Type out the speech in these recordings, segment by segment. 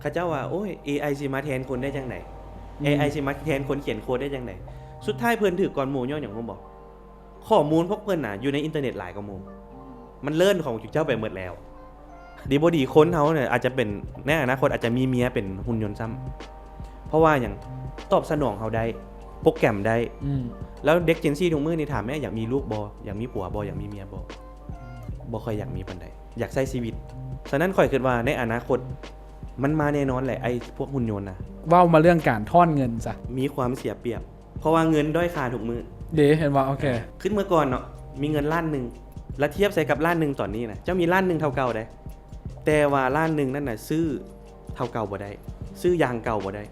เขาเจ้าว่าโอ้ย AI สิมาแทนคนได้จังได๋ AI สิมาแทนคนเขียนโคดได้จังได๋สุดท้ายเพิ่นถือก่อนหมู่ย้อนหยังผมบอกข้อมูลพวกเพิ่นน่ะอยู่ในอินเทอร์เน็ตหลายกว่าหมู่มันเลิ่นของเจ้าไปหมดแล้วดีบ่ดีคนเฮาเนี่ยอาจจะเป็นในอนาคตอาจจะมีเมียเป็นหุ่นยนต์ซ้ำเพราะว่าหยังตอบสนองเฮาได้โปรแกรมได้แล้วเด็ก Gen Z ทุกมื้อนี่ถามแม่อยากมีลูกบ่อยากมีผัวบ่อยากมีเมียบ่ค่อยอยากมีปานใดอยากใช้ชีวิตฉะนั้นข่อยคิดว่าในอนาคตมันมาแน่นอนแหละไอ้พวกหุ่นยนต์น่ะเว้ามาเรื่องการทอนเงินซะมีความเสียเปรียบเพราะว่าเงินด้อยค่าทุกมื้อเห็นว่าโอเคขึ้นเมื่อก่อนเนาะมีเงินล้านนึงแล้วเทียบใส่กับล้านนึงตอนนี้นะเจ้ามีล้านนึงเท่าเก่าได้แต่ว่าล้านนึงนั่นน่ะซื้อเท่าเก่าบ่ได้ซื้อยางเก่าบ่ได้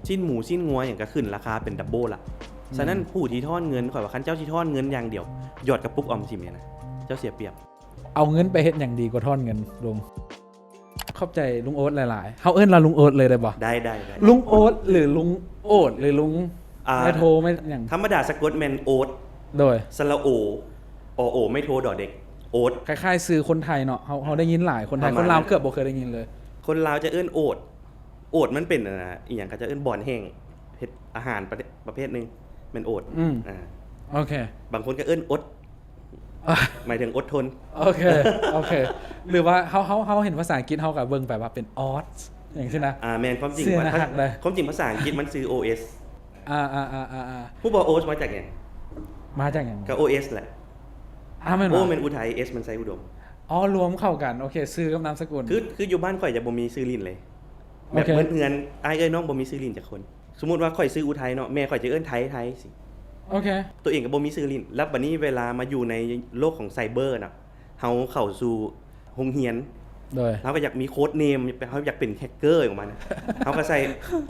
ชิ้นหมูชิ้นงัวหยังก็ขึ้นราคาเป็นดับเบิลละฉะนั้นผู้ที่ทอนเงินข่อยว่าคันเจ้าสิทอนเงินอย่างเดียวหยอดกระปุกออมสินเนี่ยนะเจ้าเสียเปรียบเอาเงินไปเฮ็ดอย่างดีกว่าทอนเงินลุงขอบใจลุงโอ๊ตหลายๆเฮาเอิ้นเราลุงโอ๊ตเลยได้บ่ได้ลุงโอ๊ตหรือลุงโอ๊ตหรือลุงไม่โทรไม่หยังธรรมดาสะกดแม่นโอ๊ตโดยสระโอโอไม่โทรดอเด็กโอ๊ตคล้ายๆซื้อคนไทยเนาะเฮาได้ยินหลายคนไทยคนลาวเกือบบ่เคยได้ยินเลยคนลาวจะเอิ้นโอ๊ตมันเป็นอีหยังก็จะเอิ้นบ่อนแห้งเฮ็ดอาหารประเภทนึงแม่นโอ๊ตโอเคบางคนก็เอิ้นอดหมายถึงอดทนโอเคหรือว่าเฮาเห็นภาษาอังกฤษเฮาก็เบิ่งไปว่าเป็น odds อย่างซี่นะแม่นความจริงภาษาอังกฤษมันชื่อ OS ผู้บอก OS มาจากหยังมาจากหยังก็ OS แหละแม่นบ่ O มันอุทัย S มันไสอุดมรวมเข้ากันโอเคชื่อกับนามสกุลคืออยู่บ้านข่อยจะบ่มีชื่อลิ้นเลยแบบเหมือนเฮือนอ้ายเอ้ยน้องบ่มีชื่อลิ้นจักคนสมมุติว่าข่อยชื่ออุทัยเนาะแม่ข่อยจะเอิ้นไทยสิโอเคตัวเองก็บ่มีชื่อลิ้นแล้วบัดนี้เวลามาอยู่ในโลกของไซเบอร์น่ะเฮาเข้าสู่โรงเรียนโดยเราก็อยากมีโค้ดเนมเฮาอยากเป็นแฮกเกอร์ของมันเฮาก็ใส่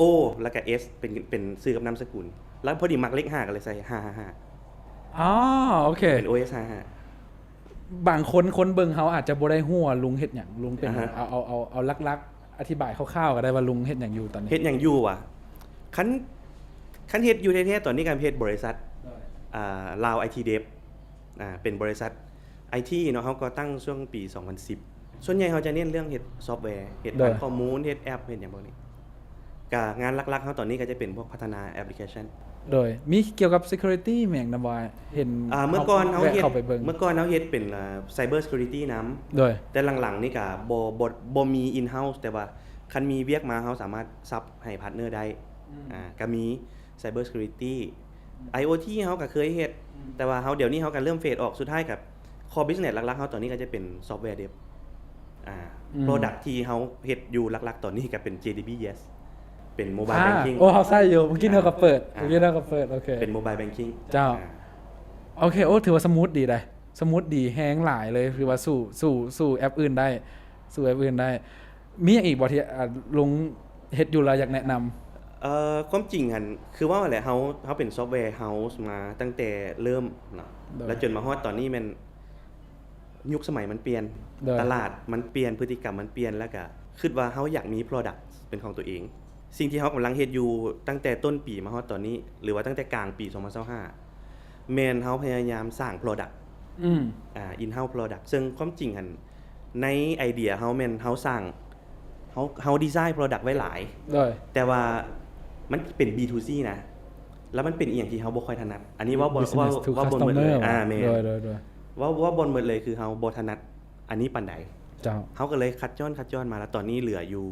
O แล้วก็ S เป็นชื่อกับนามสกุลแล้วพอดีมักเลข5ก็เลยใส่555โอเคเป็น OS 55บางคนเบิ่งเฮาอาจจะบ่ได้ฮู้ว่าลุงเฮ็ดหยังลุงเป็นเอาลักๆอธิบายคร่าวๆก็ได้ว่าลุงเฮ็ดหยังอยู่ตอนนี้เฮ็ดหยังอยู่ว่ะคันเฮ็ดอยู่แท้ๆตอนนี้การเฮ็ดบริษัทลาว IT Dev เป็นบริษัท IT เนาะเฮาก็ตั้งช่วงปี2010ส่วนใหญ่เฮาจะเน้นเรื่องเฮ็ดซอฟต์แวร์เฮ็ดข้อมูลเฮ็ดแอปเฮ็ดหยังพวกนี้ก็งานหลักๆเฮาตอนนี้ก็จะเป็นพวกพัฒนาแอปพลิเคชันโดยมีเกี่ยวกับ security แม่งนำว่าเห็นเมื่อก่อนเฮาเฮ็ดเป็นcyber security นำโดยแต่หลังๆนี่ก็บ่มี in house แต่ว่าคันมีเวียกมาเฮาสามารถซับให้พาร์ทเนอร์ได้ก็มี cyber security IoT เฮาก็เคยเฮ็ดแต่ว่าเฮาเดี๋ยวนี้เฮาก็เริ่มเฟดออกสุดท้ายกับ core business หลักๆเฮาตอนนี้ก็จะเป็น software dev product ที่เฮาเฮ็ดอยู่หลักๆตอนนี้ก็เป็น JDB Yes เป็น mobile banking เฮาใช้อยู่เมื่อกี้เฮาก็เปิดโอเคเป็น mobile banking เจ้าโอเคถือว่าสมูทดีได้สมูทดีแฮงหลายเลยคือว่าสู้แอปอื่นได้มีอย่างอีกบ่ที่ลุงเฮ็ดอยู่แล้วอยากแนะนำความจริงหั่นคือว่าแหละเฮาเป็นซอฟต์แวร์เฮาส์มาตั้งแต่เริ่มเนาะแล้วจนมาฮอดตอนนี้มันยุคสมัยมันเปลี่ยนตลาดมันเปลี่ยนพฤติกรรมมันเปลี่ยนแล้วก็คิดว่าเฮาอยากมี product เป็นของตัวเองสิ่งที่เฮากำลังเฮ็ดอยู่ตั้งแต่ต้นปีมาฮอดตอนนี้หรือว่าตั้งแต่กลางปี2025แม่นเฮาพยายามสร้าง product in-house product ซึ่งความจริงหั่นในไอเดียเฮาแม่นเฮาสร้างเฮาดีไซน์ product ไว้หลายแต่ว่ามันเป็น B2C นะแล้วมันเป็นอีหยังที่เฮาบ่ค่อยถนัดอันนี้ว่าบนหมดเลยแม่นว่าบนหมดเลยคือเฮาบ่ถนัดอันนี้ปานใดเฮาก็เลยคัดย้อนมาแล้วตอนนี้เหลืออยู่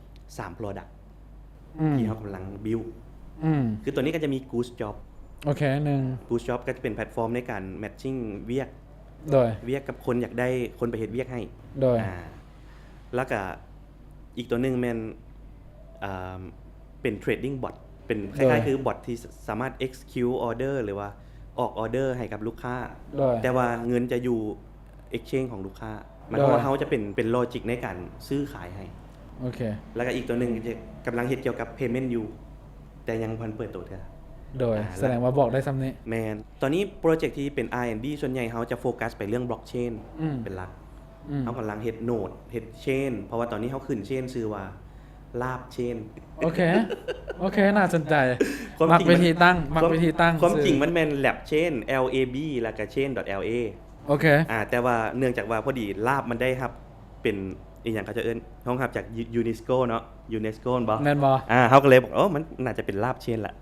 3 product ที่เฮากำลัง build คือตัวนี้ก็จะมี Goose Job โอเคGoose Job ก็จะเป็นแพลตฟอร์มในการ matching เวียกกับคนอยากได้คนไปเฮ็ดเวียกให้แล้วก็อีกตัวนึงแม่นเป็น trading bot เป็นคล้ายๆคือบอทที่สามารถ execute order หรือว่าออกออเดอร์ให้กับลูกค้าแต่ว่าเงินจะอยู่ exchange ของลูกค้ามันเพราะว่าเฮาจะเป็นลอจิกในการซื้อขายให้โอเคแล้วก็อีกตัวนึงกำลังเฮ็ดเกี่ยวกับ payment อยู่แต่ยังบ่ทันเปิดตัวเท่าโดยแสดงว่าบอกได้ซ้ำนี้แม่นตอนนี้โปรเจกต์ที่เป็น R&D ส่วนใหญ่เฮาจะโฟกัสไปเรื่อง blockchain เป็นหลักเฮากำลังเฮ็ดโนดเฮ็ดเชนเพราะว่าตอนนี้เฮาขึ้นเชนชื่อว่าลาบเชนโอเคน่าสนใจมักวิธีตั้งความจริงมันแม่น lab chain lab แล้วก็ chain.la โอเคแต่ว่าเนื่องจากว่าพอดีลาบมันได้ครับเป็น อีหยังเขาจะเอิ้นห้องรับจากยูเนสโกเนาะยูเนสโกบ่แม่นบ่เฮาก็เลยบอกมันน่าจะเป็นลาบเชนล่ะ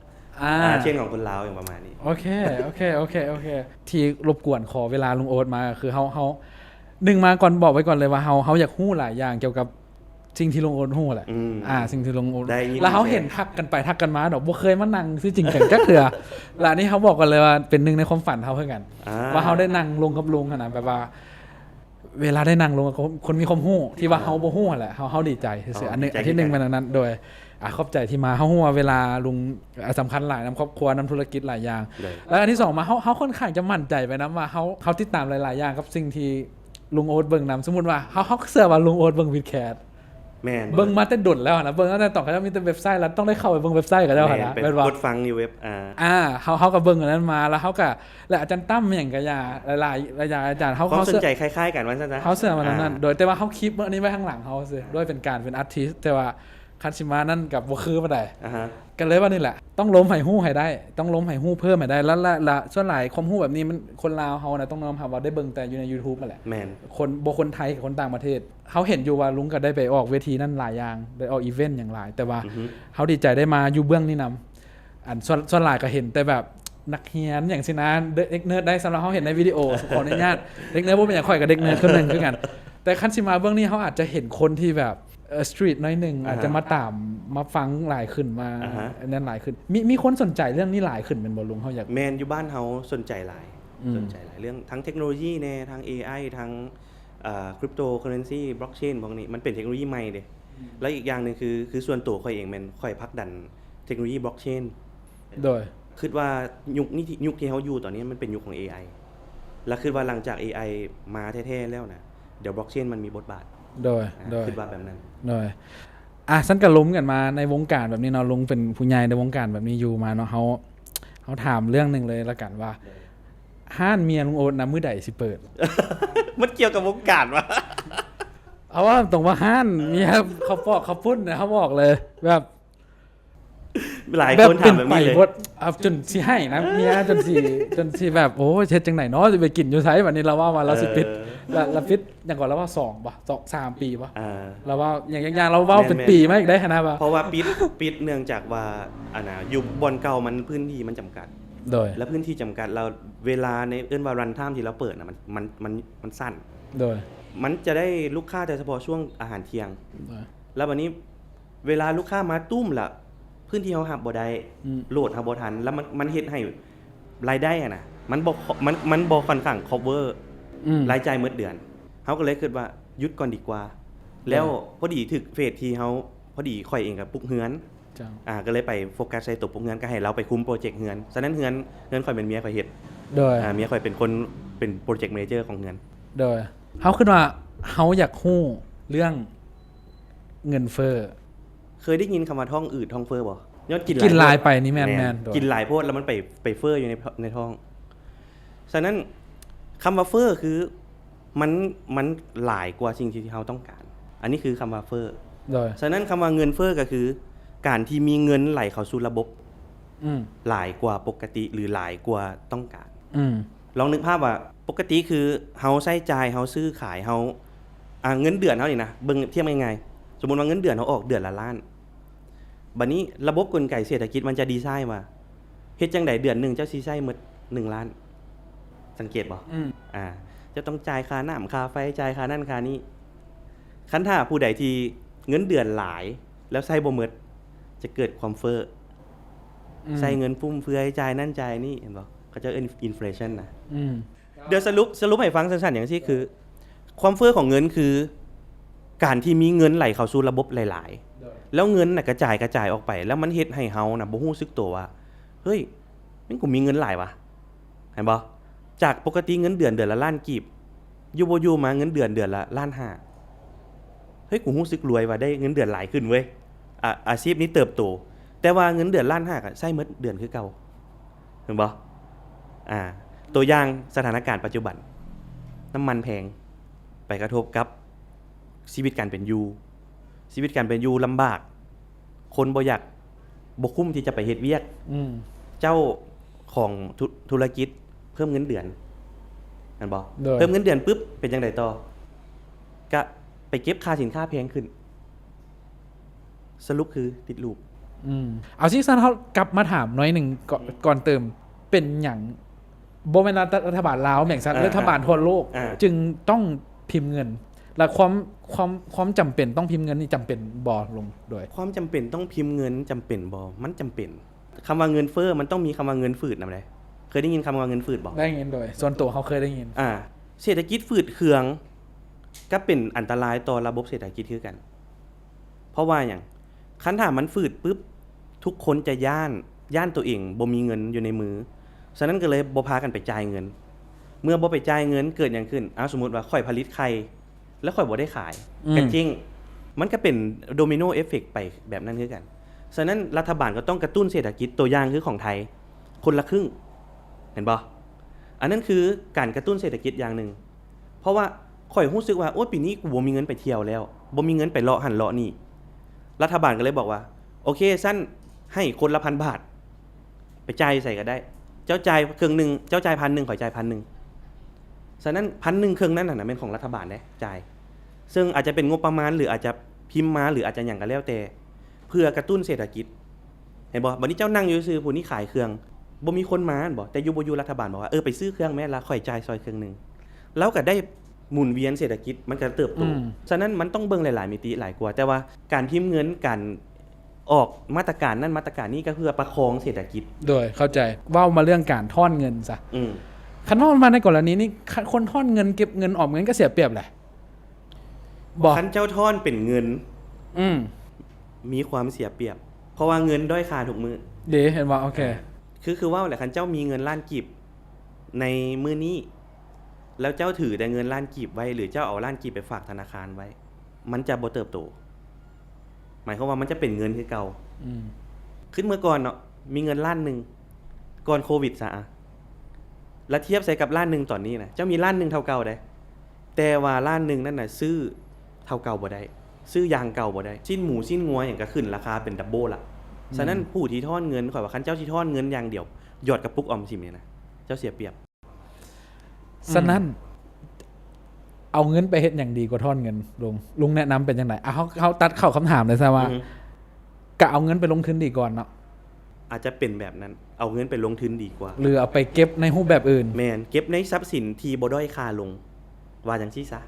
อ่า เช่นของคนลาวอย่างประมาณนี้โอเคที่รบกวนขอเวลาลุงโอ๊ตมาคือเฮาหนึ่งมาก่อนบอกไว้ก่อนเลยว่าเฮาอยากฮู้หลายอย่างเกี่ยวกับสิ่งที่ลุงโอ๊ตฮู้แหละสิ่งที่ลุงโอ๊ตแล้วเฮาเห็นทักกันไปทักกันมาดอกบ่เคยมานั่งซื่อจริงจังจักเทื่อแล้วอันนี้เฮาบอกกันเลยว่าเป็นหนึ่งในความฝันเฮาคือกันว่าเฮาได้นั่งลงกับลุงหั่นน่ะแบบว่าเวลาได้นั่งลงกับคนมีความรู้ที่ว่าเฮาบ่ฮู้แหละเฮาดีใจซื่อๆอันนึงอันที่1เป็นอันนั้นโดยขอบใจที่มาเฮาฮู้ว่าเวลาลุงสำคัญหลายนำครอบครัวนำธุรกิจหลายอย่างแล้วอันที่2มาเฮาค่อนข้างจะมั่นใจไปนำว่าเฮาติดตามหลายๆอย่างกับสิ่งที่ลุงโอ๊ตเบิ่งนำสมมุติว่าเฮาเชื่อว่าลุงโอ๊ตเบิ่งวิดแคทแม่นเบิ่งมาแต่ดุนแล้วนะเบิ่งตั้งแต่ตอนเขาจะมีแต่เว็บไซต์แล้วต้องได้เข้าไปเบิ่งเว็บไซต์กับเจ้าหั่นนะเป็นกดฟังในเว็บเฮาก็เบิ่งอันนั้นมาแล้วเฮาก็และอาจารย์ตั้มหยังก็อย่าหลายอาจารย์เฮาสนใจคล้ายๆกันว่าซั่นนะเฮาเชื่อมันนั้นโดยแต่ว่าเฮาคลิปอันนี้ไว้ข้างหลังเฮาซื่อด้วยเป็นการเป็นอาร์ติสต์แต่ว่าคันสิมานั่นกับบ่คือปานใดก็เลยว่านี่แหละต้องล้มให้ฮู้ให้ได้ต้องล้มให้ฮู้เพิ่มให้ได้แล้วส่วนหลายความรู้แบบนี้มันคนลาวเฮาน่ะต้องยอมรับว่าได้เบิ่งแต่อยู่ใน YouTube นั่นแหละแม่นคนไทยกับคนต่างประเทศเฮาเห็นอยู่ว่าลุงก็ได้ไปออกเวทีนั่นหลายอย่างได้ออกอีเวนต์อย่างหลายแต่ว่าเฮาดีใจได้มาอยู่เบื้องนี้นำอันส่วนหลายก็เห็นแต่แบบนักเรียนอย่างสินะเด็กเนิร์ดได้สำหรับเฮาเห็นในวิดีโอขออนุญาตเด็กเนิร์ดบ่เป็นหยังค่อยกับเด็กเนิร์ดคนนึงคือกันแต่คันสิมาเบื้องนี้เฮาอาจจะเห็นคนที่แบบสตรีทน้อยนึงอาจจะมาตามมาฟังหลายขึ้นมานั่นหลายขึ้นมีคนสนใจเรื่องนี้หลายขึ้นเป็นบ่ลุงเฮาอยากแม่นอยู่บ้านเฮาสนใจหลายเรื่องทั้งเทคโนโลยีแน่ทั้ง AI ทั้งคริปโตเคอเรนซีบล็อกเชนพวกนี้มันเป็นเทคโนโลยีใหม่เด้แล้วอีกอย่างนึงคือส่วนตัวข่อยเองแม่นข่อยผลักดันเทคโนโลยีบล็อกเชนโดยคิดว่ายุคที่เฮาอยู่ตอนนี้มันเป็นยุคของ AI แล้วคิดว่าหลังจาก AI มาแท้ๆแล้วนะเดี๋ยวบล็อกเชนมันมีบทบาทโดยคิดว่าแบบนั้นโดยซั่นก็ล้มกันมาในวงการแบบนี้เนาะลุงเป็นผู้ใหญ่ในวงการแบบนี้อยู่มาเนาะเฮาถามเรื่องนึงเลยละกันว่าห้านเมียลุงโอ๊ตนะมื้อใดสิเปิด มันเกี่ยวกับวงการวะเอาว่าตรงว่าห้านเมียเขาบอกเขาพูดนะเขาบอกเลยแบบหลายคนถามแบบนี้เลยจนสิให้นะเมียจนสิแบบโอ้เฮ็ดจังไหนเนาะสิไปกินอยู่ไสบัดนี้เราว่าเราสิปิดแล้วปิดอย่างก่อนเราว่า2ป่ะ3ปีป่ะเราว่าอย่างเราว่าเป็นปีมั้ยอีกได้ขนาดว่าเพราะว่าปิดเนื่องจากว่าอยู่บ่อนเก่ามันพื้นที่มันจำกัดโดยแล้วพื้นที่จำกัดเราเวลาในว่ารันไทม์ที่เราเปิดน่ะมันสั้นโดยมันจะได้ลูกค้าแต่เฉพาะช่วงอาหารเที่ยงแล้ววันนี้เวลาลูกค้ามาตุ้มล่ะพื้นที่เฮารับบ่ได้โหลดรับบ่ทันแล้วมันเฮ็ดให้รายได้น่ะมันบ่ค่อนข้าง cover รายจ่ายมื้อเดือนเฮาก็เลยคิดว่าหยุดก่อนดีกว่าแล้วพอดีถึกเฟสที่เฮาพอดีข่อยเองก็ปลุกเฮือนก็เลยไปโฟกัสใส่ตัวปลุกเฮือนก็ให้เราไปคุมโปรเจกต์เฮือนฉะนั้นเฮือนข่อยเป็นเมียข่อยเฮ็ดโดยเมียข่อยเป็นคนเป็นโปรเจกต์แมเนเจอร์ของเฮือนโดยเฮาคิดว่าเฮาอยากฮู้เรื่องเงินเฟ้อเคยได้ยินคำว่าท้องอืดท้องเฟ้อบ่ย้อนกินหลายไปนี่แม่นกินหลายโพดแล้วมันไปเฟ้ออยู่ในท้องฉะนั้นคำว่าเฟ้อคือมันหลายกว่าสิ่งที่เฮาต้องการอันนี้คือคำว่าเฟ้อฉะนั้นคำว่าเงินเฟ้อก็คือการที่มีเงินไหลเข้าสู่ระบบหลายกว่าปกติหรือหลายกว่าต้องการลองนึกภาพว่าปกติคือเฮาใช้จ่ายเฮาซื้อขายเฮาเงินเดือนเฮานี่นะเบิ่งเทียบง่ายๆสมมุติว่าเงินเดือนเฮาออกเดือนละล้านบัดนี้ระบบกลไกเศรษฐกิจมันจะดีไซน์ว่าเฮ็ดจังได๋เดือนนึงเจ้าสิใช้หมด1ล้านสังเกตบ่จะต้องจ่ายค่าน้ำค่าไฟจ่ายค่านั่นค่านี้คันถ้าผู้ใดที่เงินเดือนหลายแล้วใช้บ่หมดจะเกิดความเฟ้อใช้เงินฟุ่มเฟือยจ่ายนั่นจ่ายนี่เห็นบ่เขาจะอินเฟลชั่นนะเดี๋ยวสรุปให้ฟังสั้นๆอย่างซี่คือความเฟ้อของเงินคือการที่มีเงินไหลเข้าสู่ระบบหลายๆแล้วเงินน่ะกระจายออกไปแล้วมันเฮ็ดให้เฮาน่ะบ่รู้สึกตัวว่าเฮ้ยมันกูมีเงินหลายวะเห็นบ่จากปกติเงินเดือนละล้านกีบอยู่บ่อยู่มาเงินเดือนละล้านห้าเฮ้ยกูรู้สึกรวยว่าได้เงินเดือนหลายขึ้นเว้ยอาชีพนี้เติบโตแต่ว่าเงินเดือนล้านห้าก็ใช้หมดเดือนคือเก่าเห็นบ่ตัวอย่างสถานการณ์ปัจจุบันน้ำมันแพงไปกระทบกับชีวิตการเป็นอยู่ลำบากคนบ่อยากบ่คุ้มที่จะไปเฮ็ดเวียกเจ้าของธุรกิจเพิ่มเงินเดือนนั่นบ่เพิ่มเงินเดือนปุ๊บเป็นจังได๋ต่อก็ ไปเก็บค่าสินค้าแพงขึ้นสรุปคือติดลูปเอาซิซั่นเฮากลับมาถามน้อยหนึ่งก่อนเติมเป็นหยังบ่แม่นรัฐบาลลาวแม่งซัดรัฐบาลทั่วโลกจึงต้องพิมพ์เงินและความจำเป็นต้องพิมพ์เงินนี่จำเป็นบ่ลงโดยความจำเป็นต้องพิมพ์เงินจำเป็นบ่มันจำเป็นคำว่าเงินเฟ้อมันต้องมีคำว่าเงินฝืดนำได้เคยได้ยินคำว่าเงินฝืดบ่ได้ยินโดยส่วนตัวเขาเคยได้ยินเศรษฐกิจฝืดเคืองก็เป็นอันตรายต่อระบบเศรษฐกิจคือกันเพราะว่าหยังคันถ้ามันฝืดปุ๊บทุกคนจะย่านตัวเองบ่มีเงินอยู่ในมือฉะนั้นก็เลยบ่พากันไปจ่ายเงินเมื่อบ่ไปจ่ายเงินเกิดหยังขึ้นสมมุติว่าข่อยผลิตไข่แล้วข่อยบ่ได้ขายกันจริงมันก็เป็นโดมิโนเอฟเฟคไปแบบนั้นคือกันฉะนั้นรัฐบาลก็ต้องกระตุ้นเศรษฐกิจตัวอย่างคือของไทยคนละครึ่งเห็นบ่อันนั้นคือการกระตุ้นเศรษฐกิจอย่างนึงเพราะว่าข่อยรู้สึกว่าโอ้ปีนี้กูบ่มีเงินไปเที่ยวแล้วบ่มีเงินไปเลาะหั่นเลาะนี่รัฐบาลก็เลยบอกว่าโอเคสั้นให้คนละ 1,000 บาทไปจ่ายใส่ก็ได้เจ้าจ่ายครึ่งนึงเจ้าจ่าย 1,000 ข่อยจ่าย 1,000 ฉะนั้น 1,000 ครึ่งนั้นน่ะเป็นของรัฐบาลเด้จ่ายซึ่งอาจจะเป็นงบประมาณหรืออาจจะพิมพ์มาหรืออาจจะหยังก็แล้วแต่เพื่อกระตุ้นเศรษฐกิจเห็นบ่บัดนี้เจ้านั่งอยู่ซื่อผู้นี้ขายเครื่องบ่มีคนมาบ่แต่อยู่บ่อยู่รัฐบาลบอกว่าไปซื้อเครื่องแม่ละข่อยจ่ายซอยครึ่งนึงแล้วก็ได้หมุนเวียนเศรษฐกิจมันก็เติบโตฉะนั้นมันต้องเบิ่งหลายๆมิติหลายกว่าแต่ว่าการพิมพ์เงินการออกมาตรการนั้นมาตรการนี้ก็เพื่อประคองเศรษฐกิจโดยเข้าใจว่ามาเรื่องการทอนเงินซะคันทอนมาในกรณีนี้คนทอนเงินเก็บเงินออกเงินก็เสียเปรียบแหละบอกคันเจ้าทอนเป็นเงินมีความเสียเปรียบเพราะว่าเงินด้อยค่าทุกมื้อเด้เห็นว่าโอเคคือว่าแหละคันเจ้ามีเงินล้านกีบในมื้อนี้แล้วเจ้าถือแต่เงินล้านกีบไว้หรือเจ้าเอาล้านกีบไปฝากธนาคารไว้มันจะบ่เติบโตหมายความว่ามันจะเป็นเงินคือเก่าขึ้นเมื่อก่อนเนาะมีเงินล้านนึงก่อนโควิดซะแล้วเทียบใส่กับล้านนึงตอนนี้นะเจ้ามีล้านนึงเท่าเก่าได้แต่ว่าล้านนึงนั่นน่ะซื้อเท่าเก่าบ่ได้ซื้อยางเก่าบ่ได้ชิ้นหมูชิ้นงัวหยังก็ขึ้นราคาเป็นดับเบิลล่ะฉะนั้นผู้ที่ทอนเงินข่อยว่าคันเจ้าที่ทอนเงินอย่างเดียวหยอดกระปุกออมสินเนี่ยนะเจ้าเสียเปรียบฉะนั้นเอาเงินไปเฮ็ดอย่างดีกว่าทอนเงินลุงแนะนำเป็นจังได๋เขาตัดเข้าคำถามเลยซะว่าก็เอาเงินไปลงทุนดีก่อนเนาะอาจจะเป็นแบบนั้นเอาเงินไปลงทุนดีกว่าหรือเอาไปเก็บในรูปแบบอื่นแม่นเก็บในทรัพย์สินที่บ่ด้อยค่าลงว่าจังซี่ซะ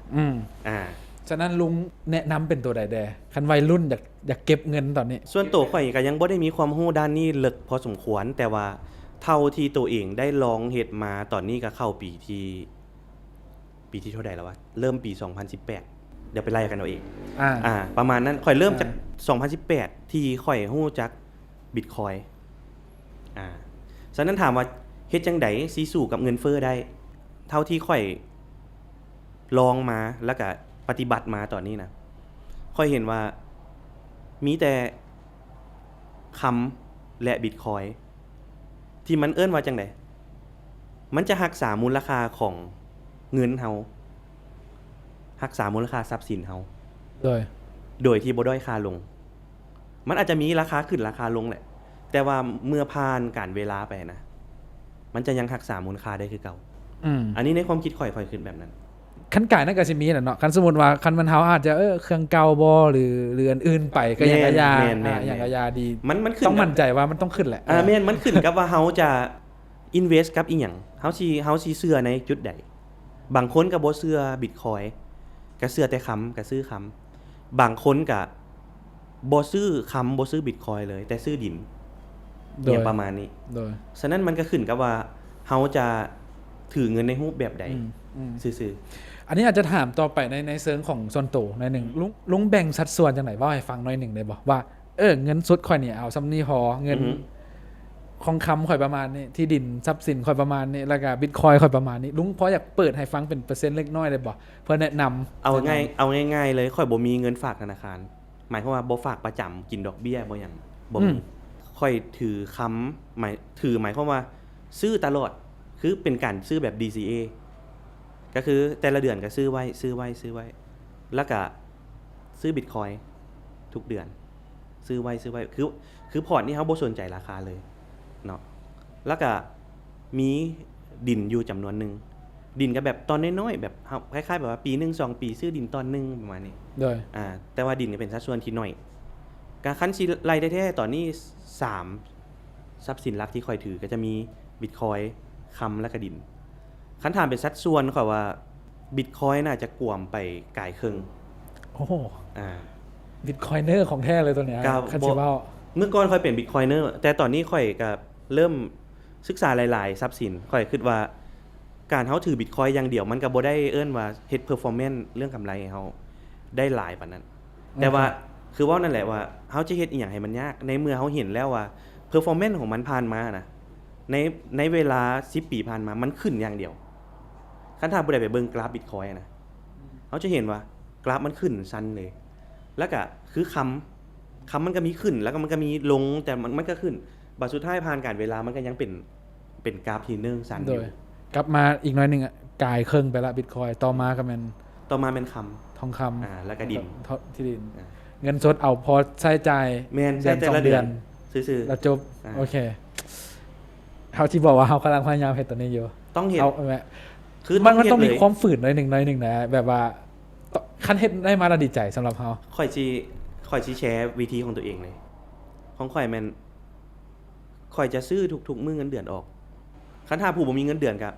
ฉะนั้นลุงแนะนำเป็นตัวใดแดคันวัยรุ่นอยากเก็บเงินตอนนี้ส่วนตัวข่อยก็ยังบ่ได้มีความรู้ด้านนี้ลึกพอสมควรแต่ว่าเท่าที่ตัวเองได้ลองเฮ็ดมาตอนนี้ก็เข้าปีที่เท่าใดแล้ววะเริ่มปี2018เดี๋ยวไปไล่กันเอาเองประมาณนั้นข่อยเริ่มจาก2018ที่ข่อยรู้จัก Bitcoin ฉะนั้นถามว่าเฮ็ดจังได๋สิสู้กับเงินเฟ้อได้เท่าที่ข่อยลองมาแล้วก็ปฏิบัติมาตอนนี้นะค่อยเห็นว่ามีแต่คำและ Bitcoin ที่มันเอิ้นว่าจังได๋มันจะรักษามูลค่าของเงินเฮารักษามูลค่าทรัพย์สินเฮาโดยที่บ่ด้อยค่าลงมันอาจจะมีราคาขึ้นราคาลงแหละแต่ว่าเมื่อผ่านการเวลาไปนะมันจะยังรักษามูลค่าได้คือเก่าอันนี้ในความคิดข่อยคิดแบบนั้นคันกายนั่นก็สิมีแหละเนาะคันสมมุติว่าคันมันเฮาอาจจะเครื่องเก่าบ่หรืออื่นๆไปก็ยังกะยาอย่างกะยาดีมันต้องมั่นใจว่ามันต้องขึ้นแหละแม่นมันขึ้นกับว่าเฮาจะ invest กับอีหยังเฮาสิเชื่อในจุดใดบางคนก็บ่เชื่อ Bitcoin ก็เชื่อแต่คำก็ซื้อคำบางคนก็บ่ซื้อคำบ่ซื้อ Bitcoin เลยแต่ซื้อดินอย่างประมาณนี้ฉะนั้นมันก็ขึ้นกับว่าเฮาจะถือเงินในรูปแบบใดซื่ออันนี้อาจจะถามต่อไปในเชิงของส่วนตัวหน่อยนึงลุงแบ่งสัดส่วนจังได๋ว่าให้ฟังหน่อยนึงได้บ่ว่าเงินสดข่อยนี่เอาซำนี้พอเงินของคำข่อยประมาณนี้ที่ดินทรัพย์สินข่อยประมาณนี้แล้วก็ Bitcoin ข่อยประมาณนี้ลุงพออยากเปิดให้ฟังเป็นเปอร์เซ็นต์เล็กน้อยได้บ่เพื่อแนะนำเอาง่ายๆเลยข่อยบ่มีเงินฝากธนาคารหมายความว่าบ่ฝากประจำกินดอกเบี้ยบ่หยังบ่มีข่อยถือคำหมายความว่าซื้อตลอดคือเป็นการซื้อแบบ DCA ก็คือแต่ละเดือนก็ซื้อไว้แล้วก็ซื้อ Bitcoin ทุกเดือนซื้อไว้คือพอร์ตนี่เฮาบ่สนใจราคาเลยเนาะแล้วก็มีดินอยู่จำนวนนึง ดินก็แบบตอนน้อยๆแบบคล้ายๆแบบว่าปี1 2ปีซื้อดินตอนนึงประมาณนี้โดยแต่ว่าดินก็เป็นสัดส่วนที่น้อยการคันสิไล่แท้ๆตอนนี้3ทรัพย์สินหลักที่ค่อยถือก็จะมี Bitcoin คำและก็ดินคันถามเป็นสัดส่วนค่อยว่า Bitcoin น่าจะกวมไปกายครึ่งโอ้โหBitcoiner ของแท้เลยตัวเนี้ยคันสิเว้าเมื่อก่อนค่อยเป็น Bitcoiner แต่ตอนนี้ค่อยก็เริ่มศึกษาหลายๆทรัพย์สินค่อยคิดว่าการเฮาถือ Bitcoin อย่างเดียวมันก็บ่ได้เอิ้นว่าเฮ็ด performance เรื่องกำไรให้เฮาได้หลายปานนั้นแต่ว่าคือว่านั่นแหละว่าเฮาจะเฮ็ดอีหยังให้มันยากในเมื่อเฮาเห็นแล้วว่า performance ของมันผ่านมานะในเวลา10ปีผ่านมามันขึ้นอย่างเดียวคันถ้าผู้ใดไปเบิ่งกราฟ Bitcoin นะเฮาจะเห็นว่ากราฟมันขึ้นชันเลยแล้วก็คือคำมันก็มีขึ้นแล้วก็มันก็มีลงแต่มันก็ขึ้นบัดสุดท้ายผ่านการเวลามันก็ยังเป็นกราฟที่เนื่องชันอยู่กลับมาอีกหน่อยนึงกายครึ่งไปละ Bitcoin ต่อมาก็เป็นคำทองคำแล้วก็ดินที่ดินเงินสดเอาพอใช้จ่ายแม่นใช้แต่ละเดือนซื่อๆแล้วจบโอเคเฮาที่บอกว่าเฮากำลังพยายามเฮ็ดตัวนี้อยู่ต้องเฮ็ดคือมันต้องมีความฝืนหน่อยนึงนะแบบว่าคันเฮ็ดได้มาแล้วดีใจสำหรับเฮาค่อยสิแชร์วิธีของตัวเองเลยของข่อยแม่นข่อยจะซื้อทุกๆมื้อเงินเดือนออกคันถ้าผู้บ่มีเงินเดือนก็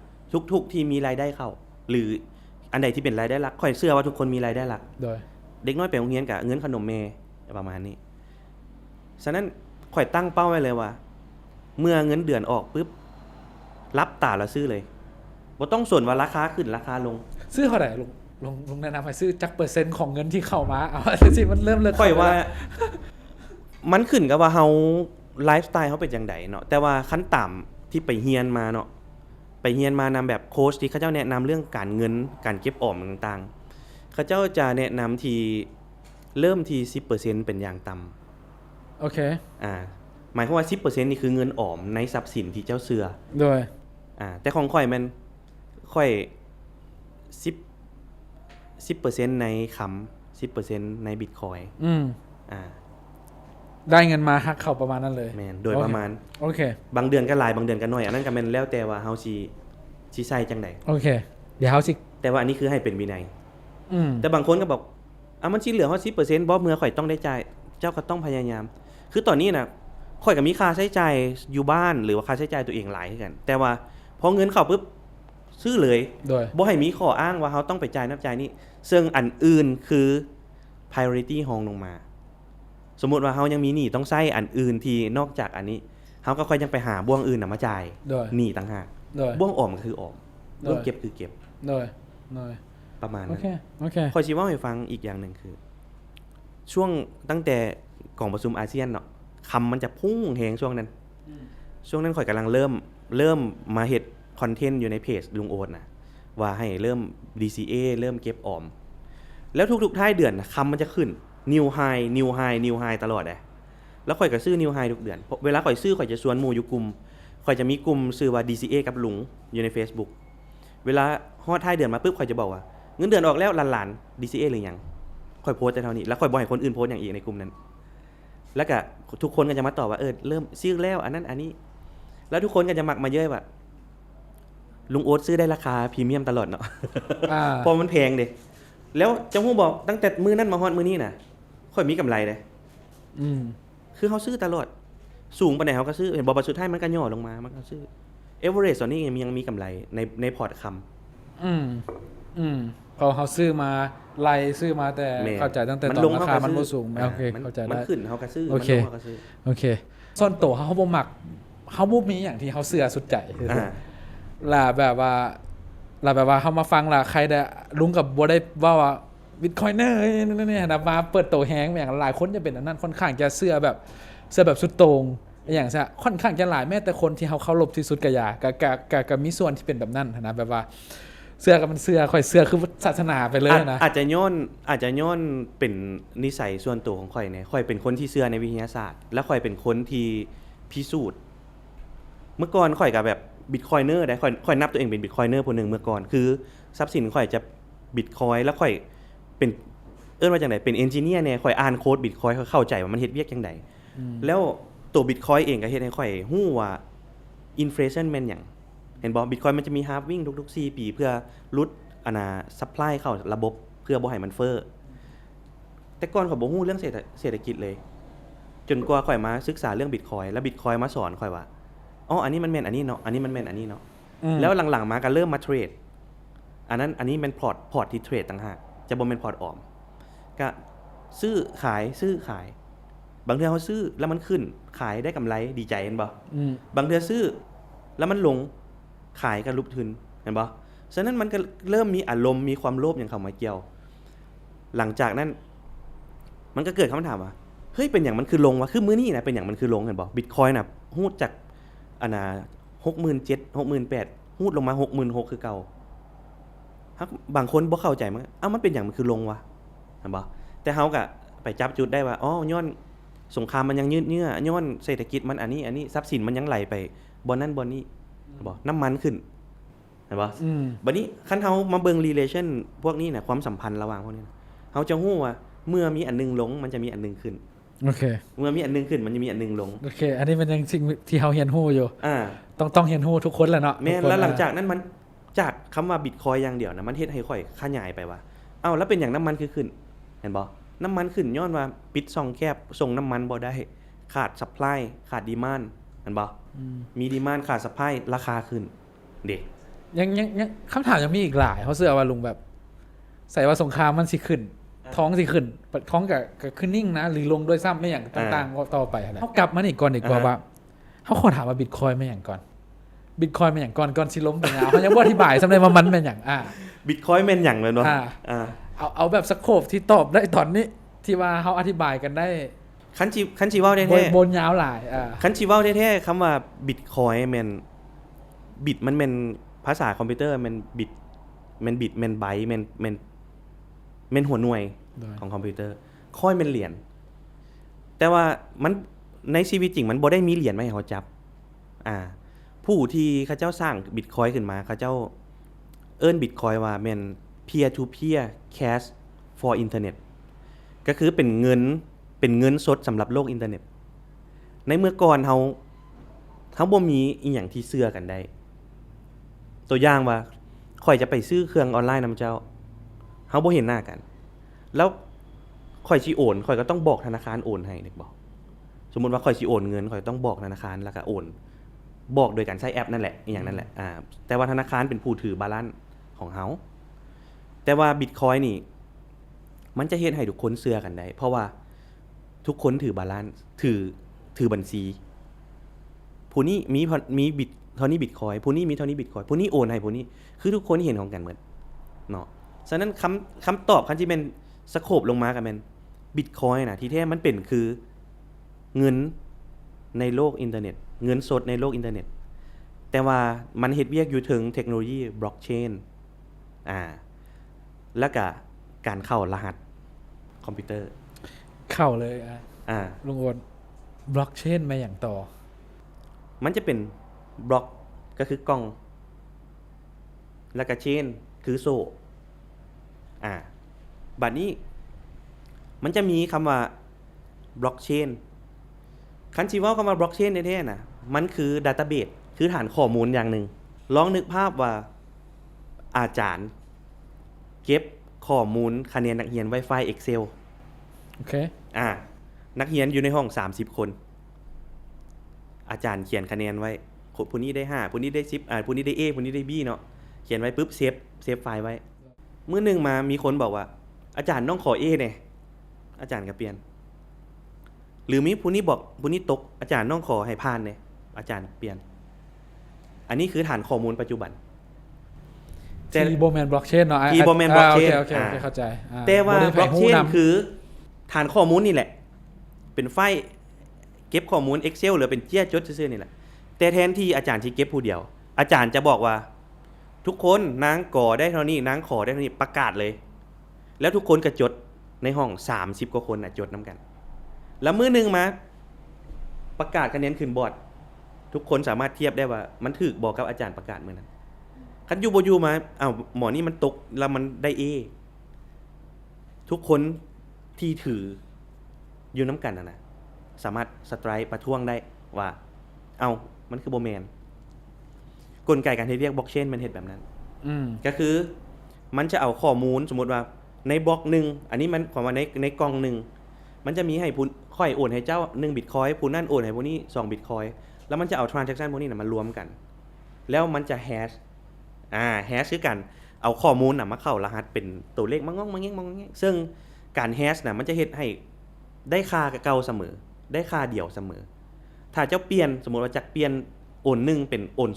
ทุกที่มีรายได้เข้าหรืออันใดที่เป็นรายได้หลักข่อยเชื่อว่าทุกคนมีรายได้หลักโดยเด็กน้อยไปโรงเรียนก็เงินขนมแม่ประมาณนี้ฉะนั้นข่อยตั้งเป้าไว้เลยว่าเมื่อเงินเดือนออกปึ๊บรับตาแล้วซื้อเลยบ่ต้องสนว่าราคาขึ้นราคาลงซื้อเท่าไหร่ลงแนะนำให้ซื้อจักเปอร์เซ็นต์ของเงินที่เข้ามาเอาสิมันเริ่มเลยข่อยว่ามันขึ้นกับว่าเฮาไลฟ์สไตล์เฮาเป็นจังไดเนาะแต่ว่าขั้นต่ำที่ไปเรียนมาเนาะไปเรียนมานำแบบโค้ชที่เขาเจ้าแนะนำเรื่องการเงินการเก็บออมต่างๆเขาเจ้าจะแนะนำที่เริ่มที่ 10% เป็นอย่างต่ำโอเคหมายความว่า 10% นี่คือเงินออมในทรัพย์สินที่เจ้าเชื่อโดยแต่ของข่อยมันข่อย10% ในคำ 10% ใน Bitcoin ได้เงินมาฮักเข้าประมาณนั้นเลยแม่นโดยประมาณโอเคบางเดือนก็หลายบางเดือนก็น้อยอันนั้นก็แม่นแล้วแต่ว่าเฮาสิใช้จังได๋โอเคเดี๋ยวเฮาสิแต่ว่าอันนี้คือให้เป็นวินัยแต่บางคนก็บอกมันสิเหลือเฮา 10% บ่เมื่อข่อยต้องได้จ่ายเจ้าก็ต้องพยายามคือตอนนี้น่ะข่อยก็มีค่าใช้จ่ายอยู่บ้านหรือว่าค่าใช้จ่ายตัวเองหลายคือกันแต่ว่าพอเงินเข้าปึ๊บซื้อเลยบ่ให้มีข้ออ้างว่าเฮาต้องไปจ่ายนับจ่ายนี้ซึ่งอันอื่นคือ priority รองลงมาสมมุติว่าเฮายังมีหนี้ต้องใช้อันอื่นที่นอกจากอันนี้เฮาก็ค่อยยังไปหาบ่วงอื่นน่ะมาจ่ายหนี้ต่างหากบ่วงออมก็คือออมบ่วงเก็บคือเก็บประมาณนั้นโอเคขอสิเว้าให้ฟังอีกอย่างนึงคือช่วงตั้งแต่กองประชุมอาเซียนเนาะคำมันจะพุ่งแฮงช่วงนั้นข่อยกำลังเริ่มมาเฮ็ดคอนเทนต์อยู่ในเพจลุงโอ๊ตน่ะว่าให้เริ่ม DCA เริ่มเก็บออมแล้วทุกๆท้ายเดือนน่ะคำมันจะขึ้นNew High ตลอดแล้วข่อยก็ซื้อ New High ทุกเดือนเวลาข่อยซื้อข่อยจะชวนหมู่อยู่กลุ่มข่อยจะมีกลุ่มชื่อว่า DCA กับลุงอยู่ใน Facebook เวลาฮอดท้ายเดือนมาปึ๊บข่อยจะบอกว่าเงินเดือนออกแล้วหลานๆ DCA หรือยังข่อยโพสต์แต่เท่านี้แล้วข่อยบ่ให้คนอื่นโพสต์อย่างอีกในกลุ่มนั้นแล้วก็ทุกคนก็จะมาตอบว่าเริ่มซื้อแล้วอันนั้นอันนี้แล้วทุกคนก็จะมักมาเยอะว่าลุงโอ๊ตซื้อได้ราคาพรีเมียมตลอดเนาะเพราะมันแพงเด้แล้วจังฮู้บอกตั้งแต่มื้อนั้นมาฮอดมื้อนี้น่ะค่อยมีกำไรเด้คือเฮาซื้อตลอดสูงปานใดเฮาก็ซื้อเห็นบ่บัดสุดท้ายมันก็ย่อลงมามันก็ซื้อ Average ตอนนี้ยังมีกำไรในพอร์ตคำพอเฮาซื้อมาไล่ซื้อมาแต่เข้าใจตั้งแต่ตอนราคามันบ่สูงโอเคเข้าใจได้มันขึ้นเฮาก็ซื้อมันลงเฮาก็ซื้อโอเคส่วนตัวเฮาบ่มักเฮาบ่มีหยังที่เฮาเชื่อสุดใจล่ะแบบว่าเฮามาฟังล่ะใครได้ลุงกับบ่ได้ว่าBitcoiner นี่นะมาเปิดโตแฮงอย่างหลายคนจะเป็นอันนั้นค่อนข้างจะเชื่อแบบสุดโต่งอย่างซะค่อนข้างจะหลายแม้แต่คนที่เฮาเคารพที่สุดก็มีส่วนที่เป็นแบบนั้นนะแบบว่าเชื่อกับมันเชื่อค่อยเชื่อคือศาสนาไปเลยนะอาจจะย้อนเป็นนิสัยส่วนตัวของข่อยเนี่ยข่อยเป็นคนที่เชื่อในวิทยาศาสตร์และข่อยเป็นคนที่พิสูจน์เมื่อก่อนข่อยก็แบบ Bitcoiner ได้ข่อยนับตัวเองเป็น Bitcoiner ผู้นึงเมื่อก่อนคือทรัพย์สินข่อยจะ Bitcoin แล้วข่อยเป็นว่าจังได๋เป็นเอนจิเนียร์แน่ข่อยอ่านโค้ด Bitcoin ค่อยเข้าใจว่ามันเฮ็ดเวียกจังได๋แล้วตัว Bitcoin เองก็เฮ็ดให้ข่อยฮู้ว่าอินเฟลชั่นแม่นหยัง เห็นบ่ Bitcoin มันจะมี halving ทุกๆ4ปีเพื่อลดซัพพลายเข้าระบบเพื่อบ่ให้มันเฟ้อแต่ก่อนข้อยบ่ฮู้เรื่องเศรษฐกิจเลยจนกว่าข้อยมาศึกษาเรื่อง Bitcoin แล้ว Bitcoin มาสอนข้อยว่าอ๋ออันนี้มันแม่นอันนี้เนาะอันนี้มันแม่นอันนี้เนาะแล้วหลังๆมาก็เริ่มมาเทรดอันนี้เป็นพอร์ตที่เทรดต่างหากจะบ่แม่นพอร์ตออมก็ซื้อขายบางเทื่อเฮาซื้อแล้วมันขึ้นขายได้กำไรดีใจเห็นบ่บางเทื่อซื้อแล้วมันลงขายก็ลุกทุนเห็นบ่ฉะนั้นมันก็เริ่มมีอารมณ์มีความโลภอย่างเข้ามาเกี่ยวหลังจากนั้นมันก็เกิดคำถามว่าเฮ้ยเป็นอย่างมันคือลงวะคือมื้อนี้นะเป็นอย่างมันคือลงเห็นบ่ Bitcoin น่ะฮู้จาก67,000 68,000ฮู้ลงมา 66,000 คือเก่าบางคนบ่เข้าใจมันเป็นอย่างมันคือลงวะเห็นบ่แต่เฮาก็ไปจับจุดได้ว่าอ๋อย้อนสงครามมันยังยืดเยื้อย้อนเศรษฐกิจมันอันนี้ทรัพย์สินมันยังไหลไปบ่นั้นบ่นี้บ่น้ำมันขึ้นเห็นบ่บัดนี้คันเฮามาเบิ่ง relation พวกนี้น่ะความสัมพันธ์ระหว่างพวกนี้เฮาจะฮู้ว่าเมื่อมีอันนึงลงมันจะมีอันนึงขึ้นโอเคเมื่อมีอันนึงขึ้นมันจะมีอันนึงลงโอเคอันนี้มันยังสิ่งที่เฮาเรียนรู้อยู่ต้องเรียนรู้ทุกคนแหละเนาะแม่นแล้วหลังจากนั้นมันจากคำว่า Bitcoin อย่างเดียวนะมันเฮ็ดให้ค่อยขยายไปว่าอ้าวแล้วเป็นอย่างน้ำมันคือขึ้นเห็นบ่น้ำมันขึ้นย้อนว่าปิดช่องแคบส่งน้ำมันบ่ได้ขาดซัพพลายขาดดีมานด์เห็นบ่มีดีมานด์ขาดซัพพลายราคาขึ้นเด้ยังคำถามยังมีอีกหลายเฮาเชื่อว่าลุงแบบใส่ว่าสงครามมันสิขึ้นท้องสิขึ้นท้องก็ขึ้นนิ่งนะหรือลงด้วยซ้ำไม่อย่างต่างๆต่อไปนะเฮากลับมานี่ก่อนดีกว่าว่าเฮาขอถามว่า Bitcoin แม่นหยังก่อน Bitcoin แม่นหยังก่อนสิล้มเป็นหยังเฮายังบ่อธิบายซำได้ว่ามันแม่นหยังBitcoin แม่นหยังเลยเนาะเอาแบบสโคปที่ตอบได้ตอนนี้ที่ว่าเฮาอธิบายกันได้คันสิเว้าแท้ๆบนยาวหลายคันสิเว้าแท้ๆคำว่า Bitcoin แม่นบิตมันแม่นภาษาคอมพิวเตอร์แม่นบิตแม่นไบต์แม่นหัวหน่วยของคอมพิวเตอร์คอยแม่นเหรียญแต่ว่ามันในชีวิตจริงมันบ่ได้มีเหรียญมาให้เฮาจับผู้ที่เขาเจ้าสร้าง Bitcoin ขึ้นมาเขาเจ้าเอิ้น Bitcoin ว่าแม่น peer to peer cash for internet ก็คือเป็นเงินสดสำหรับโลกอินเทอร์เน็ตในเมื่อก่อนเฮาบ่มีอีหยังที่เชื่อกันได้ตัวอย่างว่าข่อยจะไปซื้อเครื่องออนไลน์นำเจ้าเฮาบ่เห็นหน้ากันแล้วข่อยสิโอนข่อยก็ต้องบอกธนาคารโอนให้นึกบ่สมมุติว่าข่อยสิโอนเงินข่อยต้องบอกธนาคารแล้วก็โอนบอกโดยการใช้แอปนั่นแหละอีหยังนั่นแหละแต่ว่าธนาคารเป็นผู้ถือบาลานซ์ของเฮาแต่ว่า Bitcoin นี่มันจะเฮ็ดให้ทุกคนเชื่อกันได้เพราะว่าทุกคนถือบาลานซ์ถือบัญชีผู้นี้มีบิตเท่านี้ Bitcoin ผู้นี้มีเท่านี้ Bitcoin ผู้นี้โอนให้ผู้นี้คือทุกคนเห็นของกันหมดเนาะฉะนั้นคำตอบคันที่เป็นสโคปลงมาก็แม่น Bitcoin น่ะที่แท้มันเป็นคือเงินในโลกอินเทอร์เน็ตเงินสดในโลกอินเทอร์เน็ตแต่ว่ามันเฮ็ดเวียกอยู่ถึงเทคโนโลยีบล็อกเชนแล้วก็การเข้ารหัสคอมพิวเตอร์เข้าเลยลุงโอนบล็อกเชนมาอย่างต่อมันจะเป็นบล็อกก็คือกล้องแล้วก็เชนคือโซ่บัดนี้มันจะมีคำว่าบล็อกเชนคันสิเว้าคำว่าบล็อกเชนแท้ๆน่ะมันคือดัตต้าเบสคือฐานข้อมูลอย่างหนึ่งลองนึกภาพว่าอาจารย์เก็บข้อมูลคะแนนนักเรียนไว้ไฟล์ Excel โอเคนักเรียนอยู่ในห้อง30คนอาจารย์เขียนคะแนนไว้ผู้นี้ได้5ผู้นี้ได้10ผู้นี้ได้ A ผู้นี้ได้ B เนาะเขียนไว้ปุ๊บเซฟไฟล์ไว้มื้อนึงมามีคนบอกว่าอาจารย์ต้องขอ A แน่อาจารย์ก็เปลี่ยนหรือมีผู้นี้บอกผู้นี้ตกอาจารย์ต้องขอให้ผ่านแน่อาจารย์เปลี่ยนอันนี้คือฐานข้อมูลปัจจุบันที่บ่แม่นบล็อกเชนเนาะที่บ่แม่นบล็อกเชนโอเคเข้าใจแต่ว่าบล็อกเชนคือฐานข้อมูลนี่แหละเป็นไฟล์เก็บข้อมูล Excel หรือเป็นเจี้ยจดซื่อๆนี่แหละแต่แทนที่อาจารย์สิเก็บผู้เดียวอาจารย์จะบอกว่าทุกคนนางก่อได้เท่านี้นางขอได้เท่านี้ประกาศเลยแล้วทุกคนก็จดในห้อง30กว่าคนน่ะจดนำกันแล้วมื้อนึงมาประกาศคะแนนขึ้นบอร์ดทุกคนสามารถเทียบได้ว่ามันถูกบ่กับอาจารย์ประกาศมื้อนั้นคันอยู่บ่อยู่มาหมอนี่มันตกแล้วมันได้ A ทุกคนที่ถืออยู่นำกันน่ะสามารถสไตรค์ประท้วงได้ว่ามันคือบ่แม่น กลไกการเฮ็ดเรียกบล็อกเชนมันเฮ็ดแบบนั้นก็คือมันจะเอาข้อมูลสมมุติว่าในบล็อกนึงอันนี้มันความว่าในกล่องนึงมันจะมีให้ผู้ค่อยโอนให้เจ้า1 Bitcoin ผู้นั้นโอนให้ผู้นี้2 Bitcoin แล้วมันจะเอา transaction พวกนี้น่ะมารวมกันแล้วมันจะแฮชแฮชคือกันเอาข้อมูลน่ะมาเข้ารหัสเป็นตัวเลขมางๆๆๆซึ่งการแฮชน่ะมันจะเฮ็ดให้ได้ค่าเก่าเสมอได้ค่าเดียวเสมอถ้าเจ้าเปลี่ยนสมมุติว่าจากเปลี่ยนโอน1เป็นโอน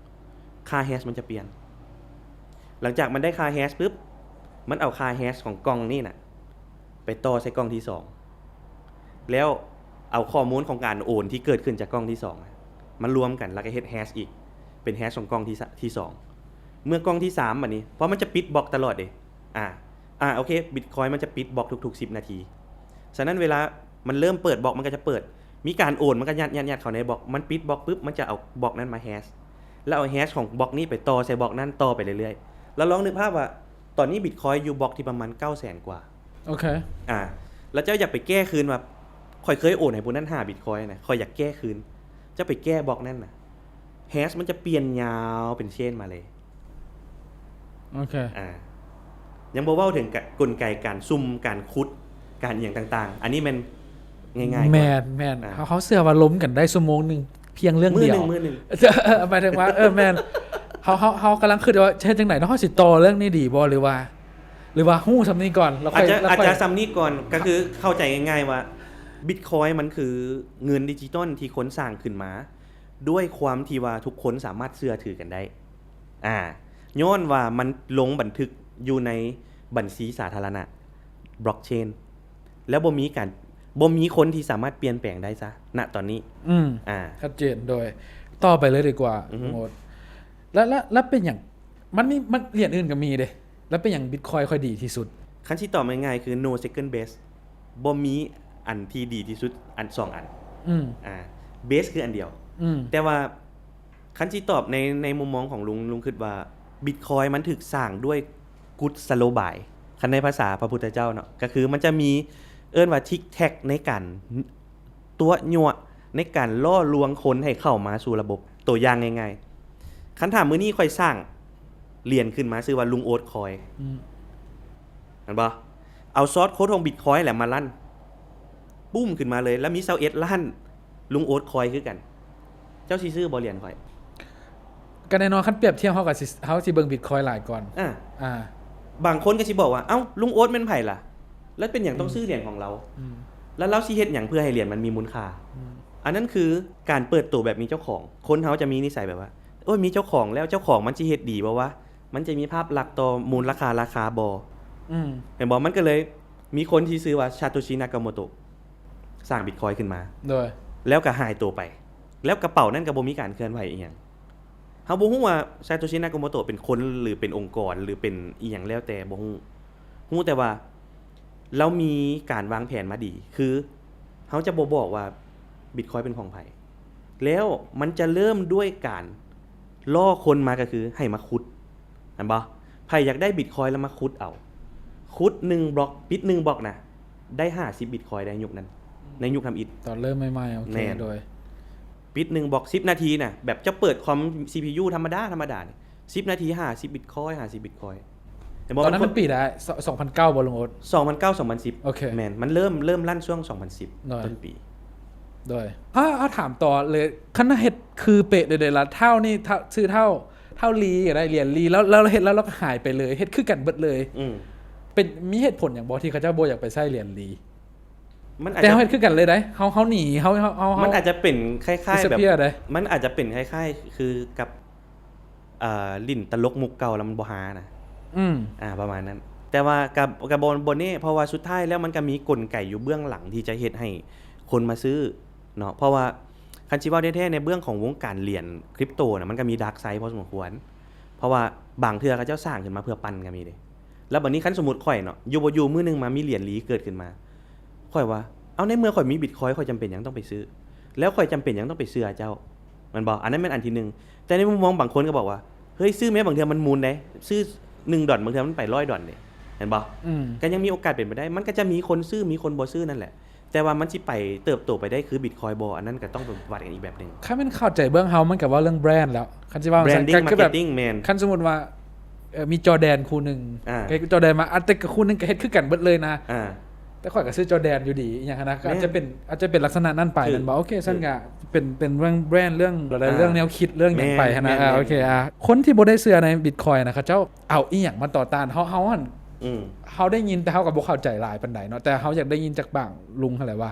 2ค่าแฮชมันจะเปลี่ยนหลังจากมันได้ค่าแฮชปุ๊บมันเอาค่าแฮชของกล่องนี่น่ะไปต่อใส่กล่องที่2แล้วเอาข้อมูลของการโอนที่เกิดขึ้นจากกล่องที่2มันรวมกันแล้วก็เฮ็ดแฮชอีกเป็นแฮชของกล่องที่2เมื่อกล่องที่3บัดนี้เพราะมันจะปิดบล็อกตลอดเด้โอเค Bitcoin มันจะปิดบล็อกทุกๆ10นาทีฉะนั้นเวลามันเริ่มเปิดบล็อกมันก็จะเปิดมีการโอนมันก็ยัดเข้าในบล็อกมันปิดบล็อกปุ๊บมันจะเอาบล็อกนั้นมาแฮชแล้วเอาแฮชของบล็อกนี้ไปต่อใส่บล็อกนั้นต่อไปเรื่อยๆแล้วลองนึกภาพว่าตอนนี้ Bitcoin อยู่บล็อกที่ประมาณ 900,000 กว่าโอเคแล้วเจ้าอยากไปแก้คืนว่าค่อยเคยโอนให้ผู้นั้น5 Bitcoin นะค่อยอยากแก้คืนเจ้าไปแก้บล็อกนั้นน่ะแฮชมันจะเปลี่ยนยาวเป็นเชนมาเลยโอเคยังบ่เว้าถึงกลไกการซุ่มการขุดการอย่างต่างๆอันนี้มันง่ายๆแม่นเขาเชื่อว่าล้มกันได้ชั่วโมงนึงเพียงเรื่องเดียวมื้อนึงหมายถึงว่าแม่นเขากำลังคิดว่าเฮ็ดจังได๋เนาะเฮาสิต่อเรื่องนี้ดีบ่หรือว่าฮู้ซำนี้ก่อนแล้วค่อยอาจจะซำนี้ก่อนก็คือเข้าใจง่ายๆว่า Bitcoin มันคือเงินดิจิทัลที่คนสร้างขึ้นมาด้วยความที่ว่าทุกคนสามารถเชื่อถือกันได้ย้อนว่ามันลงบันทึกอยู่ในบัญชีสาธารณะบล็อกเชนแล้วบ่มีคนที่สามารถเปลี่ยนแปลงได้ซะณตอนนี้ชัดเจนโดยต่อไปเลยดีกว่าโหมดแล้วเป็นอย่างมันเหรียญอื่นก็มีเด้แล้วเป็นอย่าง Bitcoin ค่อยดีที่สุดคันที่ตอบง่ายๆคือ no second best บ่มีอันที่ดีที่สุดอัน2อันbase คืออันเดียวแต่ว่าคันที่ตอบในมุมมองของลุงคิดว่า Bitcoin มันถูกสร้างด้วย good slowby คันในภาษาพระพุทธเจ้าเนาะก็คือมันจะมีเอิ้นว่าทิกแท็กในการตัวยั่วในการล่อลวงคนให้เข้ามาสู่ระบบตัวอย่างง่ายๆคันถามมื้อนี้ค่อยสร้างเหรียญขึ้นมาชื่อว่าลุงโอ๊ตคอยเห็นบ่เอาซอสโค้ดของ Bitcoin แหละมาลั่นปุ้มขึ้นมาเลยแล้วมี21ล้านลุงโอ๊ตคอยคือกันเจ้าสิซื้อบ่เหรียญค่อยก็แน่นอนคันเปรียบเทียบเฮากับเฮาสิเบิ่ง Bitcoin หลายก่อนบางคนก็สิบอกว่าเอ้าลุงโอ๊ตแม่นไผล่ะแล้วเป็นหยังต้องซื้อเหรียญของเราแล้วเราสิเฮ็ดหยังเพื่อให้เหรียญมันมีมูลค่าอันนั้นคือการเปิดตัวแบบมีเจ้าของคนเฮาจะมีนิสัยแบบว่าโอ้ยมีเจ้าของแล้วเจ้าของมันสิเฮ็ดดีบ่วะมันจะมีภาพลักษณ์ต่อมูลราคาบ่เห็นบ่มันก็เลยมีคนที่ชื่อว่าซาโตชินากาโมโตะสร้าง Bitcoin ขึ้นมาโดยแล้วก็หายตัวไปแล้วกระเป๋านั้นก็บ่มีการเคลื่อนไหวอีหยังเฮาบ่ฮู้ว่าซาโตชินากาโมโตะเป็นคนหรือเป็นองค์กรหรือเป็นอีหยังแล้วแต่บ่ฮู้แต่ว่าเรามีการวางแผนมาดีคือเฮาจะบ่บอกว่า Bitcoin เป็นของไผแล้วมันจะเริ่มด้วยการล่อคนมาก็คือให้มาขุดเห็นบ่ไผอยากได้ Bitcoin แล้วมาขุดเอาขุด1บล็อกปิด1บล็อกน่ะได้50 Bitcoin ได้ยุคนั้นในยุคทำอิฐตอนเริ่มใหม่ๆโอเคโดยปิด1บล็อก10นาทีน่ะแบบจะเปิดคอม CPU ธรรมดานี่10นาที50 Bitcoin 50 Bitcoin ตอนนั้นมันปีได้2009บ่ลุงโอ๊ต2009 2010โอเคแม่นมันเริ่มลั่นช่วง2010ต้นปีโดยถามต่อเลยคันเฮ็ดคือเป๊ะเด้ๆล่ะเท่านี่ชื่อเท่าลีก็ได้เหรียญลีแล้วเฮ็ดแล้วก็หายไปเลยเฮ็ดคือกันเบิดเลยเป็นมีเหตุผลหยังบ่ที่เขาเจ้าบ่อยากไปใช้เหรียญลีมันอาจจะแต่เฮ็ดคือกันเลยได้เฮาหนีเฮามันอาจจะเป็นคล้ายๆแบบมันอาจจะเป็นคล้ายๆคือกับลิ้นตลกมุกเก่าแล้วมันบ่หานะประมาณนั้นแต่ว่ากับบนนี้เพราะว่าสุดท้ายแล้วมันก็มีกลไกอยู่เบื้องหลังที่จะเฮ็ดให้คนมาซื้อเนาะเพราะว่าคันสิเว้าแท้ๆในเบื้องของวงการเหรียญคริปโตน่ะมันก็มีดาร์กไซด์พอสมควรเพราะว่าบางเทื่อเขาเจ้าสร้างขึ้นมาเพื่อปั่นก็มีเด้แล้วบัดนี้คันสมมุติข่อยเนาะอยู่บ่อยู่มื้อนึงมามีเหรียญลีเกิดขึ้นมาข่อยว่าเอาในเมื่อข่อยมี Bitcoin ข่อยจำเป็นหยังต้องไปซื้อแล้วข่อยจำเป็นหยังต้องไปเชื่อเจ้ามันบ่อันนั้นเป็นอันที่1แต่ในมุมมองบางคนก็บอกว่าเฮ้ยซื้อแม้บางเทื่อมันมูลได้ซื้อ1ดอลบางเทื่อมันไป100ดอลเด้เห็นบ่ก็ยังมีโอกาสเป็นไปได้มันก็จะมีคนซื้อมีคนบ่ซื้อนั่นแหละ แต่ว่ามันสิไปเติบโตไปได้คือ Bitcoin บ่อันนั้นก็ต้องไปวัดกันอีกแบบนึงคันมันเข้าใจเบื้องเฮามันก็ว่าเรื่องแบรนด์แล้วคันสิว่า branding คือแบบ marketing แม่นคันสมมุติว่ามีจอร์แดนคู่นึงจอร์แดนมาแต่ก็คู่นึงก็เฮ็ดคือกันเบิดเลยนะแต่ข่อยก็ซื้อจอร์แดนอยู่ดีอีหยังนะก็อาจจะเป็นลักษณะนั้นไปนั่นบ่โอเคซั่นก็เป็นเรื่องแบรนด์เรื่องเรื่องแนวคิดเรื่องหยังไปนะโอเคคนที่บ่ได้เชื่อใน Bitcoin นะเขาเจ้าเอาอีหยังมาต่อต้านเฮาหั่นเฮาได้ยินแต่เฮาก็บ่เข้าใจหลายปานใดเนาะแต่เฮาอยากได้ยินจากบางลุงหั่นแหละว่า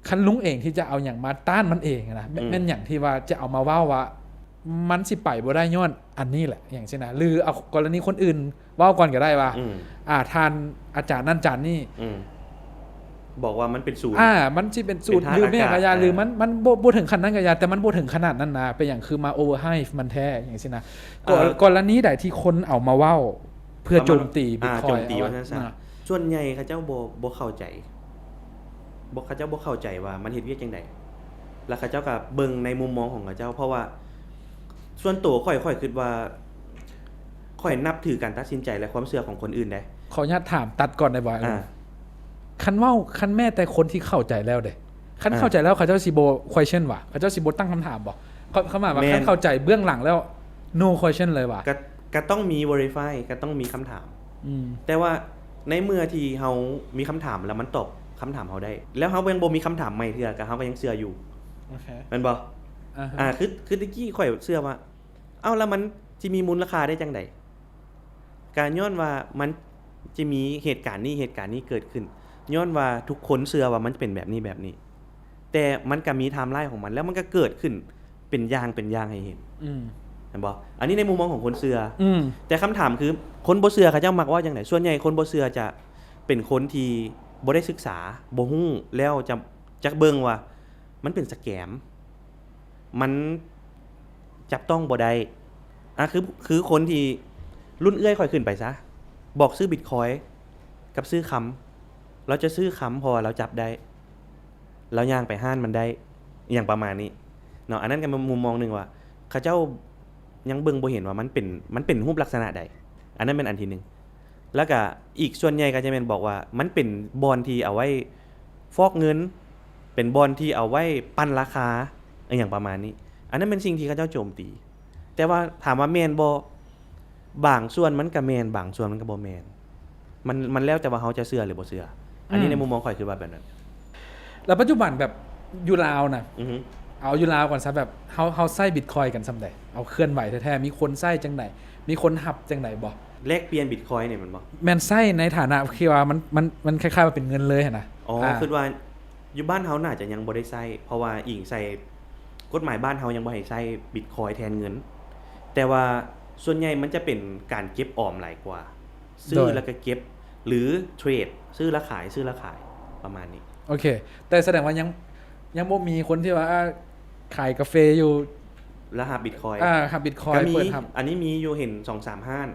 คันลุงเองที่จะเอาหยังมาต้านมันเองนะแม่นหยังที่ว่าจะเอามาเว้าว่ามันสิไปบ่ได้ย้อนอันนี้แหละอย่างเช่นนะหรือเอากรณีคนอื่นเว้าก่อนก็ได้ว่าท่านอาจารย์นั่นอาจารย์นี่บอกว่ามันเป็นสูตรมันสิเป็นสูตรหรือแม่กะยาหรือมันบ่ถึงขนาดนั้นกะยาแต่มันบ่ถึงขนาดนั้นนะเป็นอย่างคือมาโอเวอร์ไฮฟ์มันแท้อย่างเช่นนะกรณีใดที่คนเอามาเว้าเพื่อโจมตี Bitcoin โจมตีว่าซั่นซะส่วนใหญ่เขาเจ้าบ่เข้าใจเขาเจ้าบ่เข้าใจว่ามันเฮ็ดเวียกจังได๋แล้วเขาเจ้าก็เบิ่งในมุมมองของเขาเจ้าเพราะว่าส่วนตัวค่อยคิดว่าค่อยนับถือการตัดสินใจและความเชื่อของคนอื่นได้ขออนุญาตถามตัดก่อนได้บ่คันเว้าคันแม่แต่คนที่เข้าใจแล้วเด้คันเข้าใจแล้วเขาเจ้าสิบ่ question ว่ะเขาเจ้าสิบ่ตั้งคำถามบ่เขาหมายว่าคันเข้าใจเบื้องหลังแล้ว no question เลยว่ะก็ต้องมี verify ก็ต้องมีคำถามแต่ว่าในเมื่อที่เฮามีคำถามแล้วมันตอบคำถามเฮาได้แล้วเฮายังบ่มีคำถามใหม่เทื่อก็เฮาก็ยังเชื่ออยู่โอเคแม่นบ่คือตะกี้ข่อยเชื่อว่าเอ้าแล้วมันสิมีมูลค่าได้จังได๋การย้อนว่ามันจะมีเหตุการณ์นี้เกิดขึ้นย้อนว่าทุกคนเชื่อว่ามันเป็นแบบนี้แต่มันก็มีไทม์ไลน์ของมันแล้วมันก็เกิดขึ้นเป็นอย่างให้เห็นเห็นบ่อันนี้ในมุมมองของคนเชื่อแต่คำถามคือคนบ่เชื่อเขาเจ้ามักว่าจังได๋ส่วนใหญ่คนบ่เชื่อจะเป็นคนที่บ่ได้ศึกษาบ่ฮู้แล้วจะจักเบิ่งว่ามันเป็นสแกมมันจับต้องบ่ได้คือคนที่รุ่นเอื้อยค่อยขึ้นไปซะบอกซื้อ Bitcoin กับซื้อค้ำเราจะซื้อค้ำพอเราจับได้แล้วย่างไปห้านมันได้อย่างประมาณนี้เนาะอันนั้นก็เป็นมุมมองนึงว่าเขาเจ้ายังเบิ่งบ่เห็นว่ามันเป็นรูปลักษณะใดอันนั้นเป็นอันที่1แล้วก็อีกส่วนใหญ่ก็จะแม่นบอกว่ามันเป็นบอนที่เอาไว้ฟอกเงินเป็นบอนที่เอาไว้ปั้นราคาอย่างประมาณนี้อันนั้นเป็นสิ่งที่เขาเจ้าโจมตีแต่ว่าถามว่าแม่นบ่บางส่วนมันก็แม่นบางส่วนมันก็บ่แม่นมันแล้วแต่ว่าเฮาจะเชื่อหรือบ่เชื่ออันนี้ในมุมมองข่อยคือว่าแบบนั้นแล้วปัจจุบันแบบอยู่ลาวน่ะเอาอยู่ลาวก่อนซะแบบเฮาใช้ Bitcoin กันซำใดเอาเคลื่อนไหวแท้ๆมีคนใช้จังได๋มีคนรับจังได๋บ่แลกเปลี่ยน Bitcoin นี่มันบ่แม่นใช้ในฐานะที่ว่ามันคล้ายๆว่าเป็นเงินเลยหั่นน่ะคิดว่าอยู่บ้านเฮาน่าจะยังบ่ได้ใช้เพราะว่าอิงใส่กฎหมายบ้านเฮายังบ่ให้ใช้ Bitcoin แทนเงินแต่ว่าส่วนใหญ่มันจะเป็นการเก็บออมหลายกว่าซื้อแล้วก็เก็บหรือเทรดซื้อแล้วขายประมาณนี้โอเคแต่แสดงว่ายังบ่มีคนที่ว่าขายกาแฟอยู่แล้วหา Bitcoin หา Bitcoin เปิดอันนี้มีอยู่เห็น 2-3 ห้าน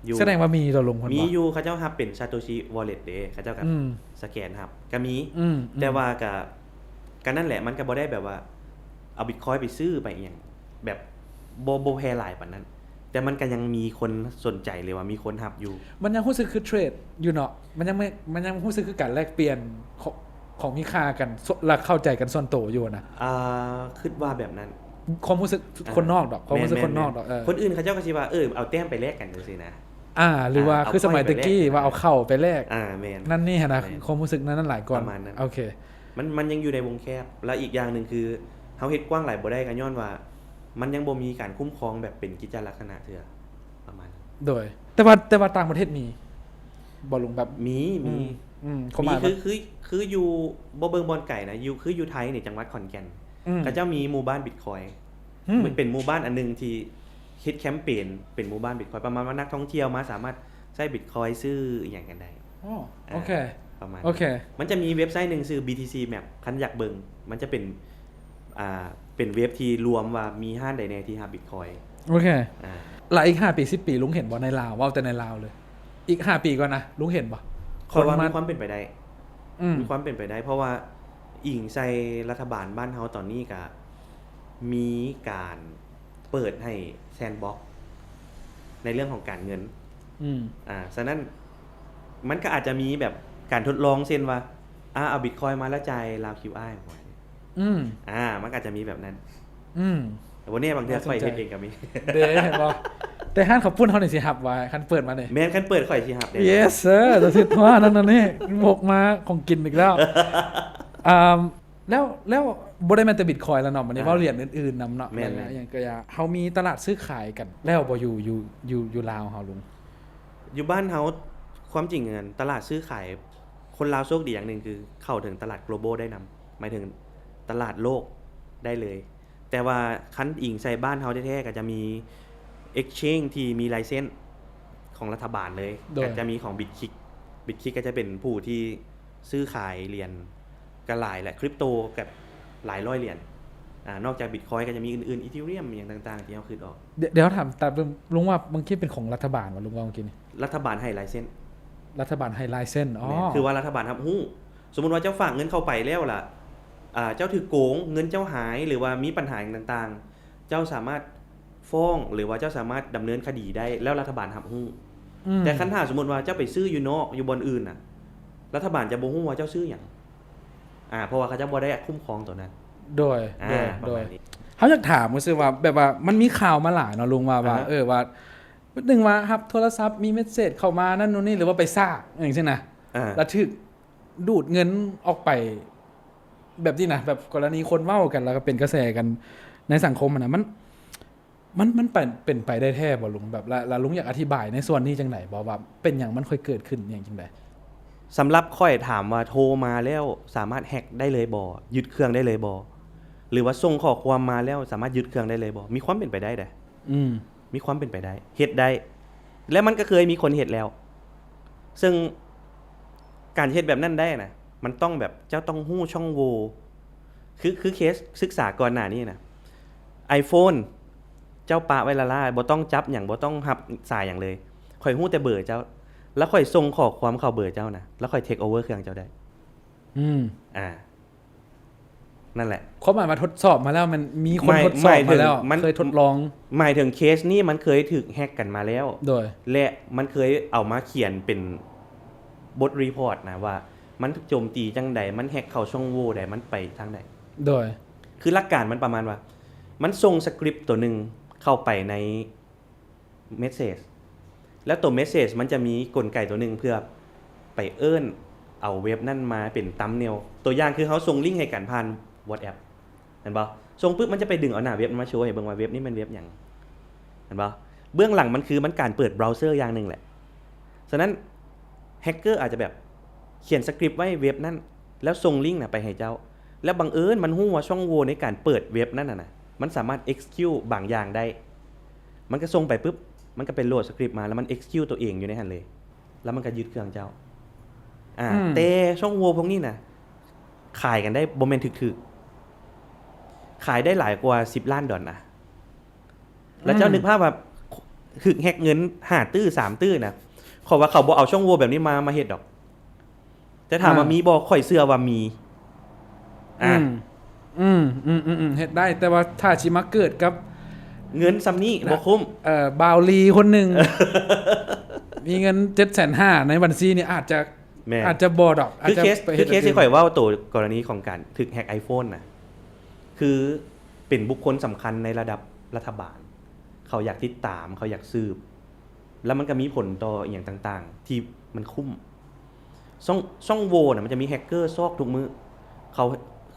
อยู่แสดงว่ามีต่อลงคนมีอยู่เขาเจ้ารับเป็น Satoshi Wallet เด้เขาเจ้าก็สแกนครับก็มีแต่ว่าก็นั่นแหละมันก็บ่ได้แบบว่าเอา Bitcoin ไปซื้อไปอีหยังแบบบ่แพร่หลายปานนั้นแต่มันก็ยังมีคนสนใจเลยว่ามีคนรับอยู่มันยังรู้สึกคือเทรดอยู่เนาะมันยังรู้สึกคือการแลกเปลี่ยนของมีค่ากันและเข้าใจกันส่วนตัวอยู่นะคิดว่าแบบนั้นความรู้สึกคนนอกดอกความรู้สึกคนนอกดอกคนอื่นเขาเจ้าก็สิว่าเอาแต้มไปแลกกันจังซี่นะหรือว่าคือสมัยตะกี้ว่าเอาเข้าไปแลกแม่นนั่นนี่นะความรู้สึกนั้นหลายก่อนโอเคมันยังอยู่ในวงแคบแล้วอีกอย่างนึงคือเฮาเฮ็ดกว้างหลายบ่ได้ก็ย้อนว่ามันยังบ่มีการคุ้มครองแบบเป็นกิจลักษณะเทื่อประมาณโดยแต่ว่าต่างประเทศมีบ่ลงแบบมีคืออยู่บ่เบิ่งบอนไก่นะอยู่คืออยู่ไทยนี่จังหวัดขอนแก่นเขาเจ้ามีหมู่บ้าน Bitcoin มันเป็นหมู่บ้านอันนึงที่คิดแคมเปญเป็นหมู่บ้าน Bitcoin ประมาณว่านักท่องเที่ยวมาสามารถใช้ Bitcoin ซื้ออีหยังกันได้โอเคประมาณโอเคมันจะมีเว็บไซต์นึงชื่อ BTC Map คันอยากเบิ่งมันจะเป็นเว็บที่รวมว่ามีห้านใดแน่ที่หา Bitcoin โอเคหลายอีก5ปี10ปีลุงเห็นบ่ในลาวว่าแต่ในลาวเลยอีก5ปีก่อนนะลุงเห็นบ่คนว่ามีความเป็นไปได้มีความเป็นไปได้เพราะว่าอิงใส่รัฐบาลบ้านเฮาตอนนี้ก็มีการเปิดให้แซนด์บ็อกซ์ในเรื่องของการเงินฉะนั้นมันก็อาจจะมีแบบการทดลองเช่นว่า เอา Bitcoin มาแล้วจ่ายลาว QI บ่ มันก็จะมีแบบนั้นแต่วันนี้บางเทื่อข่อยเฮ็ดเองก็มีเด้บ่แต่ห้านข้าวปุ้นเฮานี่สิรับว่าคันเปิดมานี่แม่นคันเปิดข่อยสิรับได้ Yes sir จะสิว่านั่นนี่บกมาของกินอีกแล้วแล้วบ่ได้แม่นแต่ Bitcoin แล้วเนาะบัดนี้เว้าเหรียญอื่นๆนำเนาะอย่างก็เฮามีตลาดซื้อขายกันแล้วบ่อยู่ลาวเฮาลุงอยู่บ้านเฮาความจริงกันตลาดซื้อขายคนลาวโชคดีอย่างนึงคือเข้าถึงตลาด global ได้นำหมายถึงตลาดโลกได้เลยแต่ว่าคันอิงใส่บ้านเฮาแท้ๆก็จะมี exchange ที่มีไลเซนส์ของรัฐบาลเลยก็จะมีของ Bitkick ก็จะเป็นผู้ที่ซื้อขายเหรียญก็หลายและคริปโตกับหลายร้อยเหรียญนอกจาก Bitcoin ก็จะมีอื่นๆ Ethereum อย่างต่างๆที่เฮาคิดออกเดี๋ยวถามแต่ลุงว่าบางทีเป็นของรัฐบาลว่าลุงว่าเมื่อกี้นี่รัฐบาลให้ไลเซนส์รัฐบาลให้ไลเซนส์คือว่ารัฐบาลรับรู้สมมุติว่าเจ้าฝากเงินเข้าไปแล้วล่ะเจ้าถูกโกงเงินเจ้าหายหรือว่ามีปัญหาต่างๆเจ้าสามารถฟ้องหรือว่าเจ้าสามารถดำเนินคดีได้แล้วรัฐบาลรับรู้แต่คันถ้าสมมุติว่าเจ้าไปซื้ออยู่นอกอยู่บนอื่นน่ะรัฐบาลจะบ่ฮู้ว่าเจ้าซื้อหยังเพราะว่าเขาจะบ่ได้คุ้มครองตัวนั้นโดยเขาอยากถามก็คือว่าแบบว่ามันมีข่าวมาหลายเนาะลุงว่าว่านึงว่ารับโทรศัพท์มีเมสเสจเข้ามานั่นนู่นนี่หรือว่าไปซ่าอย่างเช่นน่ะแล้วถึกดูดเงินออกไปแบบนี้นะแบบกรณีคนเว้ากันแล้วก็เป็นกระแสกันในสังคมน่ะมันเป็นไปได้แท้บ่ลุงแบบแล้วลุงอยากอธิบายในส่วนนี้จังได๋บ่ว่าเป็นหยังมันค่อยเกิดขึ้นอย่างจังได๋สำหรับค่อยถามว่าโทรมาแล้วสามารถแฮ็กได้เลยบ่ยึดเครื่องได้เลยบ่หรือว่าส่งข้อความมาแล้วสามารถยึดเครื่องได้เลยบ่มีความเป็นไปได้เด้มีความเป็นไปได้เฮ็ดได้และมันก็เคยมีคนเฮ็ดแล้วซึ่งการเฮ็ดแบบนั้นได้น่ะมันต้องแบบเจ้าต้องฮู้ช่องโหว่คือเคสศึกษาก่อนหน้านี้น่ะ iPhone เจ้าปะไว้ละล่าบ่ต้องจับหยังบ่ต้องรับสายหยังเลยค่อยฮู้แต่เบอร์เจ้าแล้วค่อยส่งข้อความเข้าเบอร์เจ้านะแล้วค่อยเทคโอเวอร์เครื่องเจ้าได้นั่นแหละความหมายมาทดสอบมาแล้วมันมีคนทดสอบมาแล้วเคยทดลองหมายถึงเคสนี้มันเคยถูกแฮกกันมาแล้วโดยและมันเคยเอามาเขียนเป็นบทรีพอร์ตนะว่ามันโจมตีจังใดมันแฮกเข้าช่องโหว่ใดมันไปทางใดโดยคือหลักการมันประมาณว่ามันส่งสคริปต์ตัวนึงเข้าไปในเมสเสจแล้วตัวเมสเสจมันจะมีกลไกตัวนึงเพื่อไปเอิ้นเอาเว็บนั่นมาเป็นตัมเนลตัวอย่างคือเฮาส่งลิงก์ให้กันผ่าน WhatsApp เห็นบ่ส่งปึ๊บมันจะไปดึงเอาหน้าเว็บมาโชว์ให้เบิ่งว่าเว็บนี้มันเว็บหยังเห็นบ่เบื้องหลังมันคือมันการเปิดเบราว์เซอร์อย่างนึงแหละฉะนั้นแฮกเกอร์อาจจะแบบเขียนสคริปต์ไว้เว็บนั้นแล้วส่งลิงก์น่ะไปให้เจ้าแล้วบังเอิญมันฮู้ว่าช่องโหว่ในการเปิดเว็บนั้นน่ะมันสามารถ execute บางอย่างได้มันก็ส่งไปปึ๊บมันก็เป็นโหลดสคริปต์มาแล้วมัน execute ตัวเองอยู่ในหั่นเลยแล้วมันก็ยึดเครื่องเจ้าแต่ช่องโหว่พวกนี้น่ะขายกันได้บ่แม่นถึกๆขายได้หลายกว่า10ล้านดอลลาร์แล้วเจ้านึกภาพว่าถึกแฮกเงิน5ตื้อ3ตื้อน่ะขอว่าเขาบ่เอาช่องโหว่แบบนี้มาเฮ็ดดอกแต่ถามว่ามีบ่ค่อยเชื่อว่ามีเฮ็ดได้แต่ว่าถ้าสิมาเกิดกับเงินซำนี้บ่คุ้มบาวลีคนนึง มีเงิน 750,000 ในบัญชีนี่อาจจะบ่ดอกอาจจะคือเคสที่ข่อยเว้าตัวกรณีของการถึกแฮก iPhone น่ะคือเป็นบุคคลสำคัญในระดับรัฐบาลเขาอยากติดตามเขาอยากสืบแล้วมันก็มีผลต่ออีหยังต่างๆที่มันคุ้มช่องโหว่น่ะมันจะมีแฮกเกอร์ซอกทุกมื้อเขา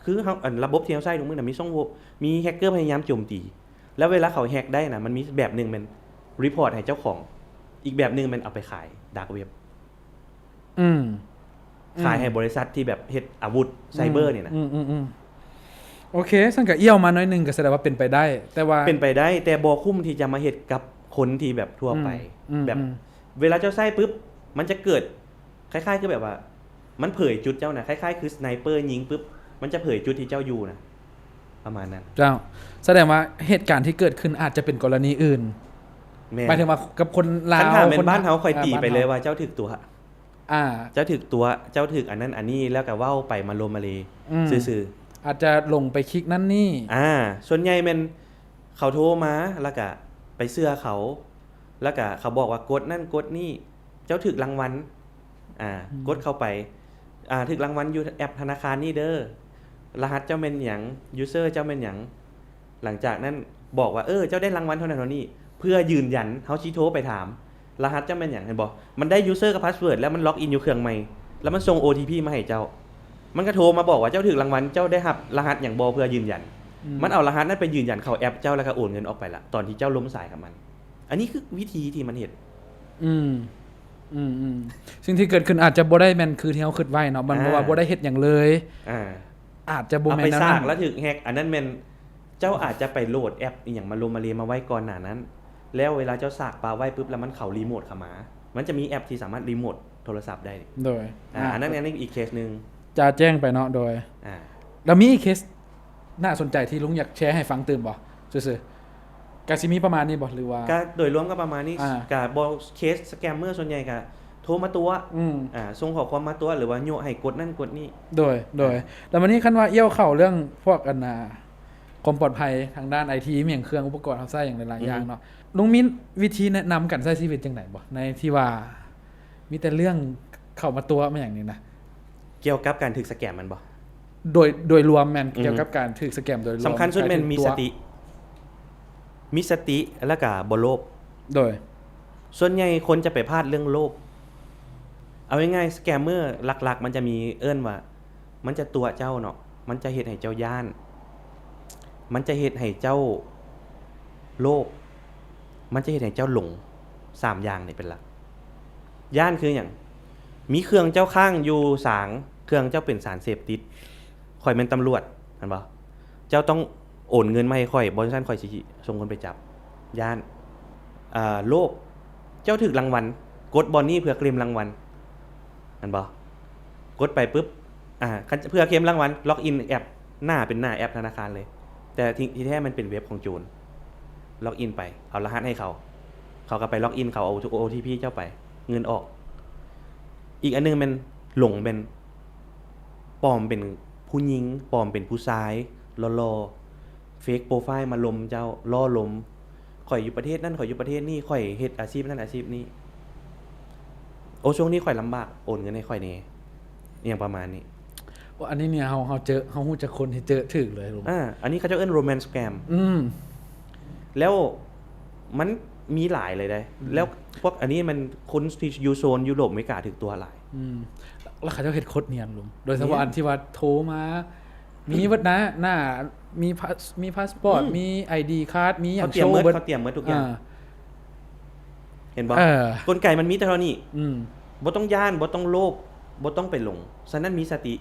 คือระบบที่เฮาใช้ทุกมื้อน่ะมีช่องโหว่มีแฮกเกอร์พยายามโจมตีแล้วเวลาเขาแฮกได้น่ะมันมีแบบนึงมันรีพอร์ตให้เจ้าของอีกแบบนึงมันเอาไปขายดาร์กเว็บขายให้บริษัทที่แบบเฮ็ดอาวุธไซเบอร์นี่นะโอเคซั่นก็เอี้ยวมาหน่อยนึงก็แสดงว่าเป็นไปได้แต่ว่าเป็นไปได้แต่บ่คุ้มที่จะมาเฮ็ดกับคนที่แบบทั่วไปแบบเวลาเจ้าใช้ปึ๊บมันจะเกิดคล้ายๆคือแบบว่ามันเผยจุดเจ้าน่ะคล้ายๆคือสไนเปอร์ยิงปึ๊บมันจะเผยจุดที่เจ้าอยู่น่ะประมาณนั้นเจ้าแสดงว่าเหตุการณ์ที่เกิดขึ้นอาจจะเป็นกรณีอื่นหมายถึงว่ากับคนลาวคนบ้านเฮาค่อยตีไปเลยว่าเจ้าถึกตัวเจ้าถึกตัวเจ้าถึกอันนั้นอันนี้แล้วก็เว้าไปมาโลมาเลซื่อๆอาจจะลงไปคลิกนั่นนี่ส่วนใหญ่แม่นเขาโทรมาแล้วก็ไปเชื่อเขาแล้วก็เขาบอกว่ากดนั่นกดนี่เจ้าถึกรางวัลกดเข้าไป ถึกรางวัลอยู่แอปธนาคารนี่เด้อรหัสเจ้าแม่นหยังยูเซอร์เจ้าแม่นหยังหลังจากนั้นบอกว่าเจ้าได้รางวัลเท่านั้นเท่านี้เพื่อยืนยันเฮาสิโทรไปถามรหัสเจ้าแม่นหยังเห็นบ่มันได้ยูเซอร์กับพาสเวิร์ดแล้วมันล็อกอินอยู่เครื่องใหม่แล้วมันส่ง OTP มาให้เจ้ามันก็โทรมาบอกว่าเจ้าถูกรางวัลเจ้าได้รับรหัสหยังบ่เพื่อยืนยันมันเอารหัสนั้นไปยืนยันเข้าแอปเจ้าแล้วก็โอนเงินออกไปละตอนที่เจ้าล้มสายกับมันอันนี้คือวิธีที่มันเฮ็ดสิ่งที่เกิดขึ้นอาจจะบ่ได้แม่นคือที่เฮาคิดไว้เนาะมันบ่ว่าบ่ได้เฮ็ดหยังเลยอาจจะบ่แม่นเอาไปสร้างแล้วถึกแฮกอันนั้นแม่นเจ้าอาจจะไปโหลดแอปอีหยังมาลงมาเลมาไว้ก่อนหน้านั้นแล้วเวลาเจ้าสากปลาไว้ปุ๊บแล้วมันเข้ารีโมทเข้ามามันจะมีแอปที่สามารถรีโมทโทรศัพท์ได้โดยอันนั้นอีกเคสนึงจะแจ้งไปเนาะโดยแล้วมีอีกเคสน่าสนใจที่ลุงอยากแชร์ให้ฟังตื่นบ่ซื่อๆก็สิมีประมาณนี้บ่หรือว่าก็โดยรวมก็ประมาณนี้ก็บ่เคสสแกมเมอร์ส่วนใหญ่ก็โทรมาตัวส่งข้อความมาตัวหรือว่าโยให้กดนั่นกดนี่โดยแล้ววันนี้คันว่าเอี่ยวเข้าเรื่องพวกความปลอดภัยทางด้าน IT มีอย่างเครื่องอุปกรณ์เฮาใช้อย่างหลายๆอย่างเนาะลุงมีวิธีแนะนำการใช้ชีวิตจังได๋บ่ในที่ว่ามีแต่เรื่องเข้ามาตัวมาอย่างนี้นะเกี่ยวกับการถูกสแกมมันบ่โดยรวมแม่นเกี่ยวกับการถูกสแกมโดยรวมสำคัญสุดแม่นมีสติแล้วก็บ่โลภโดยส่วนใหญ่คนจะไปพลาดเรื่องโลภเอาง่ายๆสแกมเมอร์หลักๆมันจะมีว่ามันจะตัวเจ้าเนาะมันจะเฮ็ดให้เจ้าย่านมันจะเฮ็ดให้เจ้าโลภมันจะเฮ็ดให้เจ้าหลง3อย่างนี่เป็นหลักย่านคือหยังมีเครื่องเจ้าข้างอยู่สางเครื่องเจ้าเป็นสารเสพติดข่อยเป็นตำรวจเห็นบ่เจ้าต้องโอนเงินมาให้ข่อยบ่ซั่นข่อยสิส่งคนไปจับย่านโลภเจ้าถูกรางวัลกดบอนนี่เพื่อเคลมรางวัลเห็นบ่กดไปปึ๊บเพื่อเคลมรางวัลล็อกอินแอปหน้าเป็นหน้าแอปธนาคารเลยแต่ที่แท้มันเป็นเว็บของโจรล็อกอินไปเอารหัสให้เขาก็ไปล็อกอินเขาเอา OTP เจ้าไปเงินออกอีกอันนึงมันหลงเป็นปลอมเป็นผู้หญิงปลอมเป็นผู้ชายรอเฟคโปรไฟล์มาลมเจ้าล่อลมข่อยอยู่ประเทศนั้นข่อยอยู่ประเทศนี้ข่อยเฮ็ดอาชีพนั้นอาชีพนี้ช่วงนี้ข่อยลำบากโอนเงินให้ข่อยแน่อย่างประมาณนี้ว่าอันนี้เนี่ยเฮาเจอเฮาฮู้จักคนที่เจอถึกเลยลุงอันนี้เขาจะเอิ้น romance scam แล้วมันมีหลายเลยได้แล้วพวกอันนี้มันคนที่อยู่โซนยุโรปอเมริกาถึกตัวหลายแล้วเขาจะเฮ็ดโคตรเนียนลุงโดยเฉพาะอันที่ว่าโทรมามีวัดนะหน้ามีพาสปอร์ตมี ID การ์ดมีอย่างโชว์เขาเตรียมทุกอย่างเห็นบ่กลไกมันมีแต่เท่านี้บ่ต้องย่านบ่ต้องโลภบ่ต้องไปหลงฉะนั้นมีสติ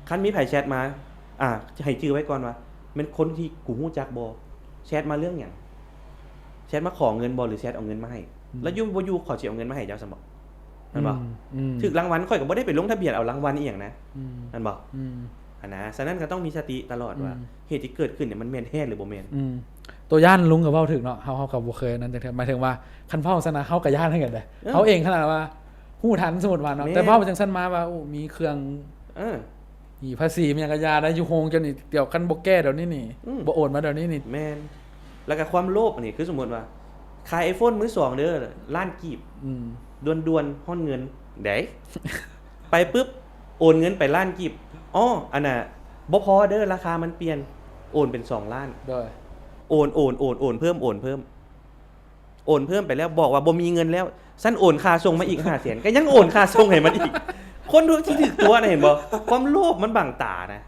คันมีไผแชทมาจะให้ชื่อไว้ก่อนว่ามันคนที่กูฮู้จักบ่แชทมาเรื่องหยังแชทมาขอเงินบ่หรือแชทเอาเงินมาให้แล้วบ่อยู่ขอสิเอาเงินมาให้เจ้าซั่นบ่นั่นบ่ถึกรางวัลข่อยก็บ่ได้ไปลงทะเบียนเอารางวัลอีหยังนะนั่นบ่นะฉะนั้นก็ต้องมีสติตลอดว่าเหตุที่เกิดขึ้นเนี่ยมันแม่นแท้หรือบ่แม่นตัวย่านลุงก็เว้าถึกเนาะเฮาก็บ่เคยนั้นจังหมายถึงว่าคันเว้าซั่นน่ะเฮาก็ย่านให้กันได้เฮาเองขนาดว่าฮู้ทันสมมุติว่าเนาะแต่เว้าจังซั่นมาว่ามีเครื่องมีภาษีมีหยังก็ยาได้อยู่โฮงจนนี่เดี๋ยวคันบ่แก้เดี๋ยวนี้นี่บ่โอนมาเดี๋ยวนี้นี่แม่นแล้วก็ความโลภอันนี้คือสมมุติว่าขาย iPhone มือ2เด้อล้านกีบด่วนๆฮ้อนเงินได้ไปปึ๊บโอนเงินไปล้านกีบอันน่ะบ่พอเด้อราคามันเปลี่ยนโอนเป็น2ล้านได้โอนเพิ่มโอนเพิ่มไปแล้วบอกว่าบ่มีเงินแล้วซั่นโอนค่าส่งมาอีก 500,000 ก็ยังโอนค่าส่งให้มันอีกคนทุกที่ถึกตัวน่ะเห็นบ่ความโลภมันบังตานะ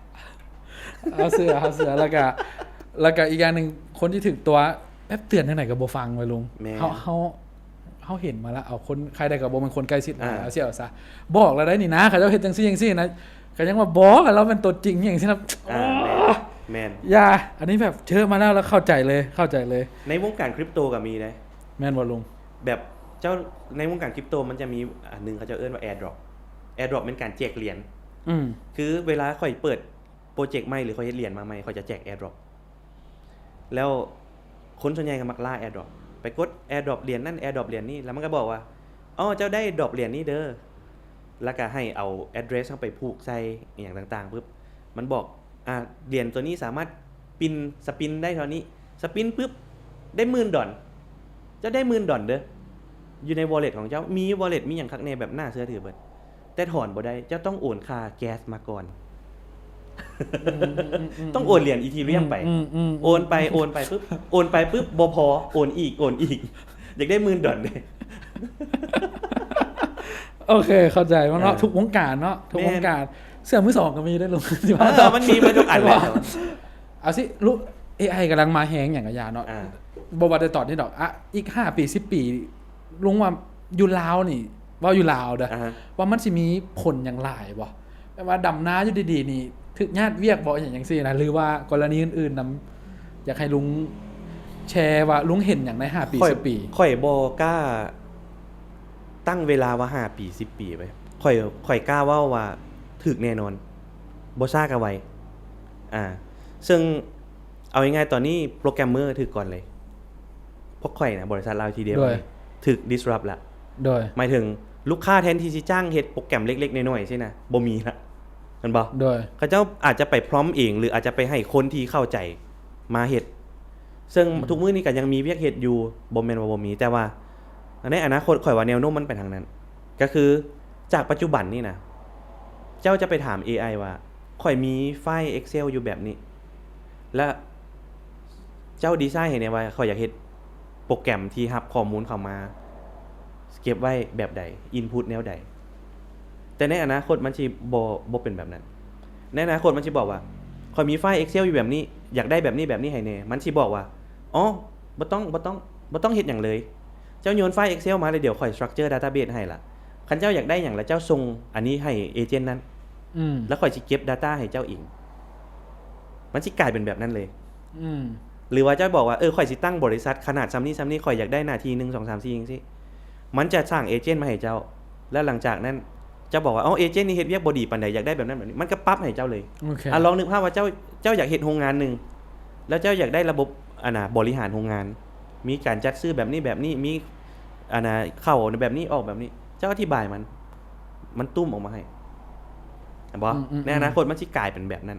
เอาเสือแล้วก็อีกอย่างนึงคนที่ถึกตัวแป๊บเตือนทางไหนก็บ่ฟังไว้ลุงเฮาเห็นมาแล้วเอาคนใครได้ก็บ่เป็นคนใกล้ชิดเอาเสียเอาซะบอกแล้วได้นี่นะเขาเจ้าเฮ็ดจังซี่นะก็ยังว่าบอกแล้วเป็นตัวจริงอย่างที่นะแม่นอย่าอันนี้แบบเจอมาแล้วเข้าใจเลยในวงการคริปโตก็มีได้แม่นบ่ลุงแบบเจ้าในวงการคริปโตมันจะมีอันนึงเขาจะเอิ้นว่า airdrop เป็นการแจกเหรียญคือเวลาค่อยเปิดโปรเจกต์ใหม่หรือค่อยเฮ็ดเหรียญมาใหม่เขาจะแจก airdrop แล้วคนส่วนใหญ่ก็มักล่า airdrop ไปกด airdrop เหรียญนั่น airdrop เหรียญนี้แล้วมันก็บอกว่าเจ้าได้ดรอปเหรียญนี้เด้อแล้วก็ให้เอา address เข้าไปผูกใส่อย่างต่างๆปึ๊บมันบอกเหรียญตัวนี้สามารถสปินได้เท่านี้สปินปึ๊บได้$10,000จะได้$10,000เด้ออยู่ใน wallet ของเจ้ามี wallet มีหยังคักแน่แบบน่าเชื่อถือเบิดแ แต่ถอนบ่ได้เจ้าต้องโอนค่าแก๊สมาก่อนต้องโอนเหรียญอีทีเรียมไปโอนไปปุ๊บบ่พอโอนอีกอยากได้$10,000เลยโอเคเข้าใจว่าเนาะทุกวงการเนาะทุกวงการเสื้อมือสองก็มีได้ลงสิว่ามันมีมาทุกอันแล้วเอาสิรู้ AI กำลังมาแฮงอย่างกะยาเนาะบ่ว่าได้ตอนนี้ดอกอีก5ปี10ปีลุงว่าอยู่ลาวนี่ว่าอยู่ลาวเด้อว่ามันสิมีผลอย่างหลายบ่แปลว่าดำนาอยู่ดีๆนี่ถึกญาติเวียกบ่อย่างจังซี่นะหรือว่ากรณีอื่นๆนำอยากให้ลุงแชร์ว่าลุงเห็นอย่างใน5ปี10ปีข่อยบ่กล้าตั้งเวลาว่า5ปี10ปีไว้ข่อยกล้าว่าถึกแน่นอนบ่ซ่าก็ไว้ซึ่งเอาง่ายๆตอนนี้โปรแกรมเมอร์ถึกก่อนเลยพวกข่อยนะบริษัทลาวทีเดียวถึก disrupt ละโดยหมายถึงลูกค้าแทนที่สิจ้างเฮ็ดโปรแกรมเล็กๆน้อยๆใช่นะบ่มีละแม่นบ่โดยเขาเจ้าอาจจะไปพร้อมเองหรืออาจจะไปให้คนที่เข้าใจมาเฮ็ดซึ่งทุกมื้อนี้ก็ยังมีเวียกเฮ็ดอยู่บ่แม่นว่าบ่มีแต่ว่าในอนาคตข่อยว่าแนวโน้มมันไปทางนั้นก็คือจากปัจจุบันนี่นะเจ้าจะไปถาม AI ว่าข่อยมีไฟล์ Excel อยู่แบบนี้และเจ้าดีไซน์ให้แน่ว่าข่อยอยากเฮ็ดโปรแกรมที่รับข้อมูลเข้ามาเก็บไว้แบบใด input แนวใดแต่ในอนาคตมันสิบ่เป็นแบบนั้นในอนาคตมันสิบอกว่าข่อยมีไฟล์ Excel อยู่แบบนี้อยากได้แบบนี้ให้แน่มันสิบอกว่าอ๋อบ่ต้องเฮ็ดหยังเลยเจ้าโยนไฟล์ Excel มาเลยเดี๋ยวข่อย structure database ให้ล่ะคันเจ้าอยากได้หยังแล้วเจ้าส่งอันนี้ให้เอเจนต์นั้นแล้วข่อยสิเก็บ data ให้เจ้าเองมันสิกลายเป็นแบบนั้นเลยหรือว่าเจ้าบอกว่าข่อยสิตั้งบริษัทขนาดซ้ำนี้ข่อยอยากได้หน้าที่1 2 3 4จังซี่มันจะสร้างเอเจนต์มาให้เจ้าแล้วหลังจากนั้นเจ้าบอกว่าเอเจนต์นี่เฮ็ดเวียกบ่ดีปานใดอยากได้แบบนั้นแบบนี้มันก็ปั๊บให้เจ้าเลยลองนึกภาพว่าเจ้าอยากเฮ็ดโรงงานนึงแล้วเจ้าอยากได้ระบบบริหารโรงงานมีการจัดซื้อแบบนี้มีเข้าแบบนี้ออกแบบนี้เจ้าอธิบายมันตุ้มออกมาให้บ่ในอนาคตมันสิกลายเป็นแบบนั้น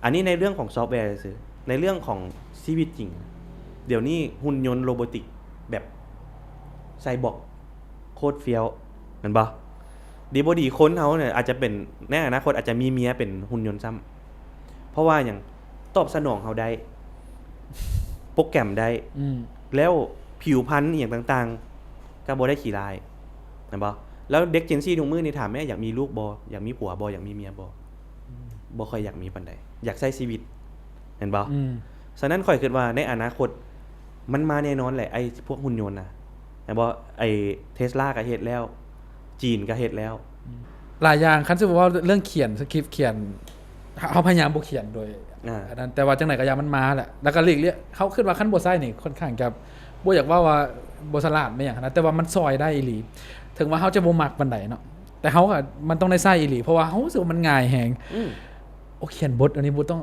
อันนี้ในเรื่องของซอฟต์แวร์ซื่อในเรื่องของชีวิตจริงเดี๋ยวนี้หุ่นยนต์โรบอติกแบบไซบอร์กโคตรเฟี้ยวแม่นบ่ดีบ่ดีคนเฮาเนี่ยอาจจะเป็นในอนาคตอาจจะมีเมียเป็นหุ่นยนต์ซ้ำเพราะว่าหยังตอบสนองเฮาได้โปรแกรมได้แล้วผิวพรรณอีหยังต่างๆก็บ่ได้ขี้ลายแม่นบ่แล้วเด็กเจนซีทุกมื้อนี่ถามแม่อยากมีลูกบ่อยากมีผัวบ่อยากมีเมียบ่ค่อยอยากมีปานใดอยากใช้ชีวิตเห็นบ่ฉะนั้นข่อยคิดว่าในอนาคตมันมาแน่นอนแหละไอ้พวกหุ่นยนต์น่ะเห็นบ่ไอ้ Tesla ก็เฮ็ดแล้วจีนก็เฮ็ดแล้วหลายอย่างคันสิว่าเรื่องเขียนสคริปต์เขียนเฮาพยายามบ่เขียนโดยอันนั้นแต่ว่าจังได๋ก็ยามันมาแหละแล้วก็เรียกเขาคิดว่าคันบ่ใช้นี่ค่อนข้างจะบ่อยากว่าบ่ฉลาดแม่หยังนะแต่ว่ามันซอยได้อีหลีถึงว่าเฮาจะบ่มักปานใดเนาะแต่เฮาก็มันต้องได้ใช้อีหลีเพราะว่าเฮารู้สึกว่ามันง่ายแฮงเขียนบทอันนี้บ่ต้อ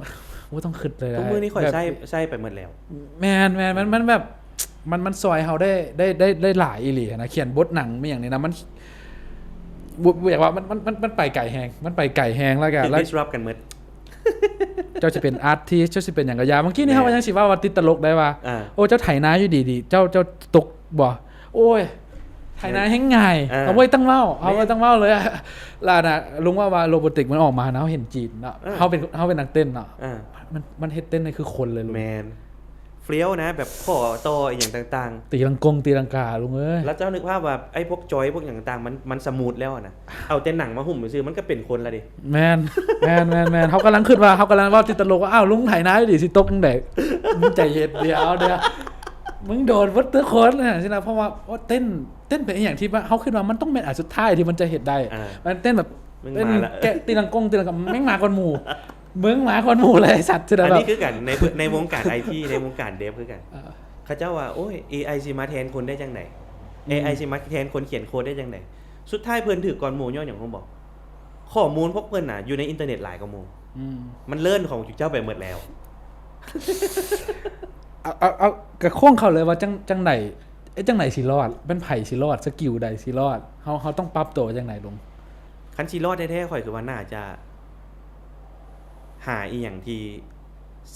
งคิดเลยทุกมื้อนี้ค่อยใช้ไปหมดแล้วแม่นมันแบบมันซอยเฮาได้หลายอีหลีนะเขียนบทหนังไม่อย่างนี้นะมันบ่อยากว่ามันไปไกลแฮงมันไปไกลแฮงแล้วก็disrupt กันหมดเจ้าจะเป็นอาร์ติสต์เจ้าสิเป็นหยังก็ยาเมื่อกี้นี่เฮาว่ายังสิว่าติดตลกได้ว่าโอ้เจ้าไถนาอยู่ดีๆเจ้าตกบ่โอ้ยไถนาแฮงง่ายเอาไว้ตั้งเว้าเลยล่ะนะลุงว่าโรบอติกมันออกมานะเฮาเห็นจีนเนาะเฮาเป็นนักเต้นเนาะมันเฮ็ดเต้นนี่คือคนเลยลุงแมนเฟี้ยวนะแบบข้อต่ออย่างต่างๆตีลังกาลุงเอ้ยแล้วเจ้านึกภาพว่าไอ้พวกจอยพวกอย่างต่างมันสมูทแล้วนะเอาแต่หนังมาหุ้มซื่อมันก็เป็นคนละดิแม่นเฮากำลังคิดว่าเฮากำลังว่าติดตลกว่าอ้าวลุงไถนาดิสิตกจังได๋มึงใจเย็นเดี๋ยวมึงโดนวัดตัวคนน่ะสินะเพราะว่าเต้นเป็นอย่างที่ว่าเฮาคิดว่ามันต้องเป็นอันสุดท้ายที่มันจะเฮ็ดได้มันเต้นแบบเป็นแกะตีลังกแม่งมาก่อนหมู่มึงมาคนหมู่เลยสัตว์อันนี้คือกันในวงการ IT ในวงการเดฟคือกันเขาเจ้าว่าโอ้ย AI สิมาแทนคนได้จังได๋ AI สิมาแทนคนเขียนโค้ดได้จังได๋สุดท้ายเพิ่นถือก่อนหมู่ย้อนหยังผมบอกข้อมูลพวกเพิ่นน่ะอยู่ในอินเทอร์เน็ตหลายกว่าหมู่มันเลิ่นของเจ้าไปหมดแล้วเอากระโค้งเข้าเลยว่าจังได๋จังไหนสิรอดเป็นไผสิรอดสกิลใดสิรอดเฮาต้องปรับตัวจังได๋ลงคันสิรอดแท้ๆข่อยคือว่าน่าจะหาอีหยังที่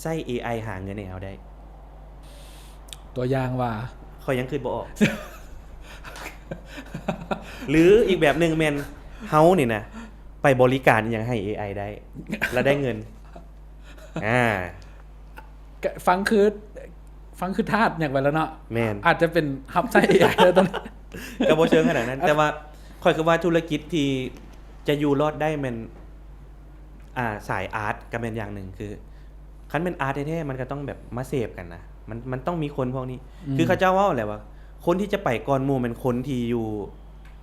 ใช้ AI หาเงินให้เฮาได้ตัวอย่างว่าข่อยยังคิดบ่ออก หรืออีกแบบนึงแม่น เฮานี่นะไปบริการอหยังให้ AI ได้ แล้วได้เงินฟังคือทาสอย่างไปแล้วเนาะ แม่น อาจจะเป็นฮับไส้ AI แล้วตอนนี้ ก็บ่เชิงขนาดนั้น แต่ว่าค่อยคิดว่าธุรกิจที่จะอยู่รอดได้มันสายอาร์ตก็เป็นอย่างหนึ่งคือคันเป็นอาร์ตแท้ๆมันก็ต้องแบบมาเสพกันนะมันต้องมีคนพวกนี้ คือเขาเจ้าว่าอะไรวะคนที่จะไปก่อนหมู่เป็นคนที่อยู่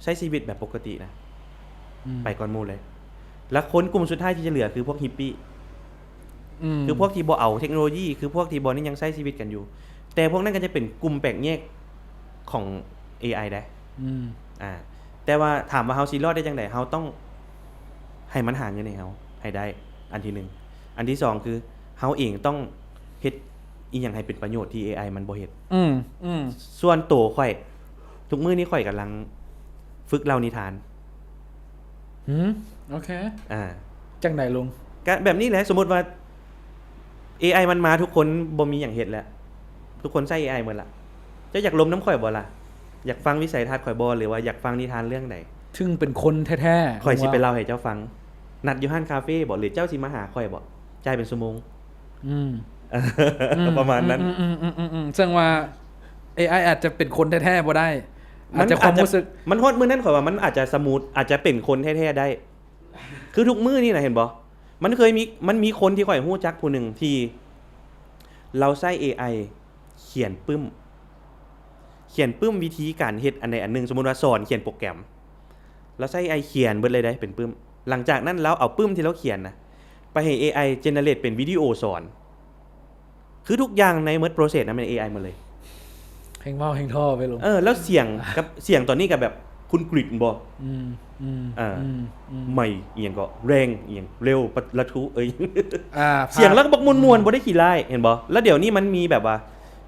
ใช้ชีวิตแบบปกตินะไปก่อนหมู่เลย แล้วคนกลุ่มสุดท้ายที่จะเหลือคือพวกฮิปปี้คือพวกที่บ่เอาเทคโนโลยีคือพวกที่บ่นี่ยังใช้ชีวิตกันอยู่แต่พวกนั้นก็จะเป็นกลุ่มแปลกแยกของ AI ได้แต่ว่าถามว่าเฮาสิรอดได้จังได๋เฮาต้องให้มันหาเงินให้เฮาให้ได้อันที่1อันที่2คือเฮาเองต้องเฮ็ดอีหยังให้เป็นประโยชน์ที่ AI มันบ่เฮ็ดส่วนตัวข่อยทุกมื้อนี้ข่อยกำลังฝึกเล่านิทานโอเคจังได๋ลุงก็แบบนี้แหละสมมุติว่า AI มันมาทุกคนบ่มีหยังเฮ็ดแล้วทุกคนใช้ AI หมดละเจ้าอยากล้มน้ำข่อยบ่ล่ะอยากฟังวิสัยทัศน์ข่อยบ่หรือว่าอยากฟังนิทานเรื่องใดซึ่งเป็นคนแท้ๆข่อยสิไปเล่าให้เจ้าฟังนัดอยู่ห้านคาเฟ่บ่หรือเจ้าสิมาหาข่อยบ่จ่ายเป็นชั่วโมงประมาณนั้นซึ่งว่า AI อาจจะเป็นคนแท้ๆบ่ได้อาจจะความรู้สึกมันฮอดมื้อนั้นข่อยว่ามันอาจจะสมูทอาจจะเป็นคนแท้ๆได้คือทุกมื้อนี่น่ะเห็นบ่มันมีคนที่ข่อยฮู้จักผู้นึงที่เราใช้ AI เขียนปึ้มวิธีการเฮ็ดอันใดอันนึงสมมุติว่าสอนเขียนโปรแกรมเราใช้ AI เขียนเบิดเลยได้เป็นปึ้มหลังจากนั้นเราเอาปึ้มที่เราเขียนนะไปให้ AI generate เป็นวิดีโอสอนคือทุกอย่างในหมด process นั้นเป็น AI หมดเลยเฮงเว้าเฮงท่อไปลงแล้วเสียงกับเสียงตอนนี้ก็แบบคุณกริดบ่ใหม่อีหยังก็แรงอีหยังเร็วละทุเสียงแล้วก็บักมวนๆบ่ได้ขี้ร้ายเห็นบ่แล้วเดี๋ยวนี้มันมีแบบว่า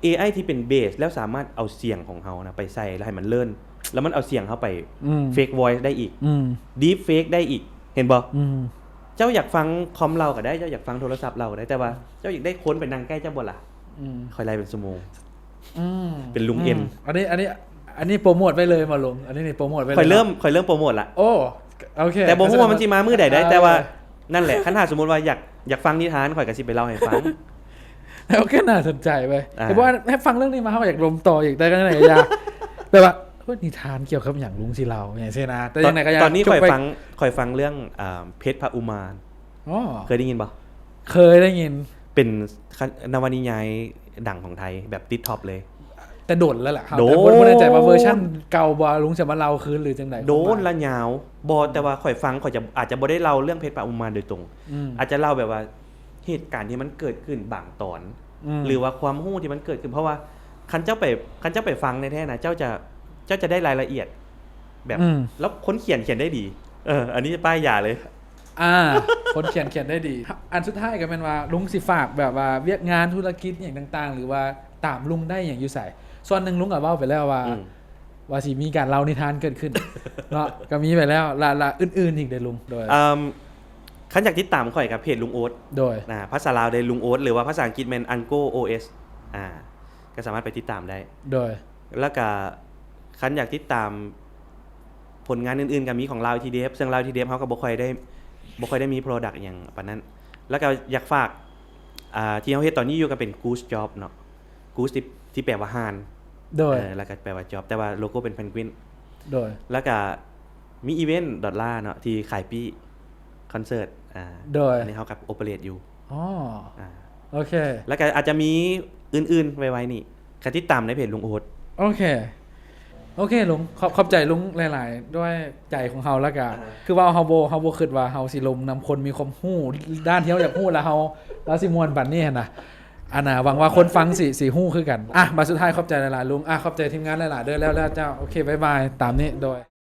AI ที่เป็นเบสแล้วสามารถเอาเสียงของเฮานะไปใส่แล้วให้มันเลิ่นแล้วมันเอาเสียงเฮาไป fake voice ได้อีกdeep fake ได้อีกเห็นบ่เจ้าอยากฟังคอมเราก็ได้เจ้าอยากฟังโทรศัพท์เราก็ได้แต่ว่าเจ้าอยากได้คนไปนั่งใกล้เจ้าบ่ล่ะค่อยไล่เป็นชั่วโมงเป็นลุงเอ็มอันนี้โปรโมทไว้เลยมาลงอันนี้นี่โปรโมทไว้เลยค่อยเริ่มโปรโมทละโอ้โอเคแต่บ่ฮู้ว่ามันสิมามื้อใดได้แต่ว่านั่นแหละคันถ้าสมมุติว่าอยากฟังนิทานข่อยก็สิไปเล่าให้ฟังแล้วก็น่าสนใจไปแต่ว่าให้ฟังเรื่องนี้มาเฮาอยากลมต่ออีกได้กันไหนอยากแบบว่านิทานเกี่ยวกับหยังลุงสิเราอย่างเช่นนะแต่ยังไงก็อยากตอนนี้ข่อยฟังเรื่องเพชรพระอุมารเคยได้ยินบ่เคยได้ยินเป็นนวนิยายดังของไทยแบบติดท็อปเลยแต่โดนแล้วล่ะครับแต่บ่แน่ใจว่าเวอร์ชั่นเก่าบ่ลุงจะมาเล่าคืนหรือจังได๋โดนละยาวบ่แต่ว่าข่อยฟังข่อยจะอาจจะบ่ได้เล่าเรื่องเพชรพระอุมารโดยตรงอาจจะเล่าแบบว่าเหตุการณ์ที่มันเกิดขึ้นบางตอนหรือว่าความรู้ที่มันเกิดขึ้นเพราะว่าคันเจ้าไปฟังในแท้นะเจ้าจะได้รายละเอียดแบบแล้วคนเขียนได้ดีอันนี้ป้ายยาเลยคนเขียนได้ดีอันสุดท้ายก็เป็นว่าลุงสิฝากแบบว่าเวียกงานธุรกิจอย่างต่างๆหรือว่าตามลุงได้อย่างอยู่ไสส่วนนึงลุงก็เว้าไปแล้วว่าสิมีการเล่านิทานเกิดขึ้นเนาะก็มีไปแล้วละอื่นๆอีกเด้ลุงโดยคันอยากติดตามข่อยกับเพจลุงโอ๊ตโดยภาษาลาวได้ลุงโอ๊ตหรือว่าภาษาอังกฤษแม่น Ango OS ก็สามารถไปติดตามได้โดยแล้วก็คันอยากติดตามผลงานอื่นๆก็มีของลาว TDF ซึ่งลาว TDF เฮาก็บ่ค่อยได้มี product อหยังปานนั้นแล้วก็อยากฝากที่เฮาเฮ็ดตอนนี้อยู่ก็เป็น Goose Job เนาะ Goose ที่แปลว่าห่านโดยแล้วก็แปลว่า Job แต่ว่าโลโก้เป็นเพนกวินโดยแล้วก็มีอีเวนต์ดอลลาร์เนาะที่ขายปีคอนเสิร์ตโดยอันนี้เฮากับโอเปเรตอยู่โอเคแล้วก็อาจจะมีอื่นๆไว้นี่ก็ติดตามในเพจลุงโอ๊ตโอเคลุงขอบใจลุงหลายๆด้วยใจของเฮาแล้วก็คือว่าเฮาบ่คิดว่าเฮาสิลมนำคนมีความรู้ด้านที่เฮาอยากรู้แล้วเฮาสิม่วนบัดนี้หั่นน่ะหวังว่าคนฟังสิฮู้คือกันมาสุดท้ายขอบใจหลายๆลุงขอบใจทีมงานหลายๆเด้อแล้วเจ้าโอเคบ๊ายบายตามนี้โดย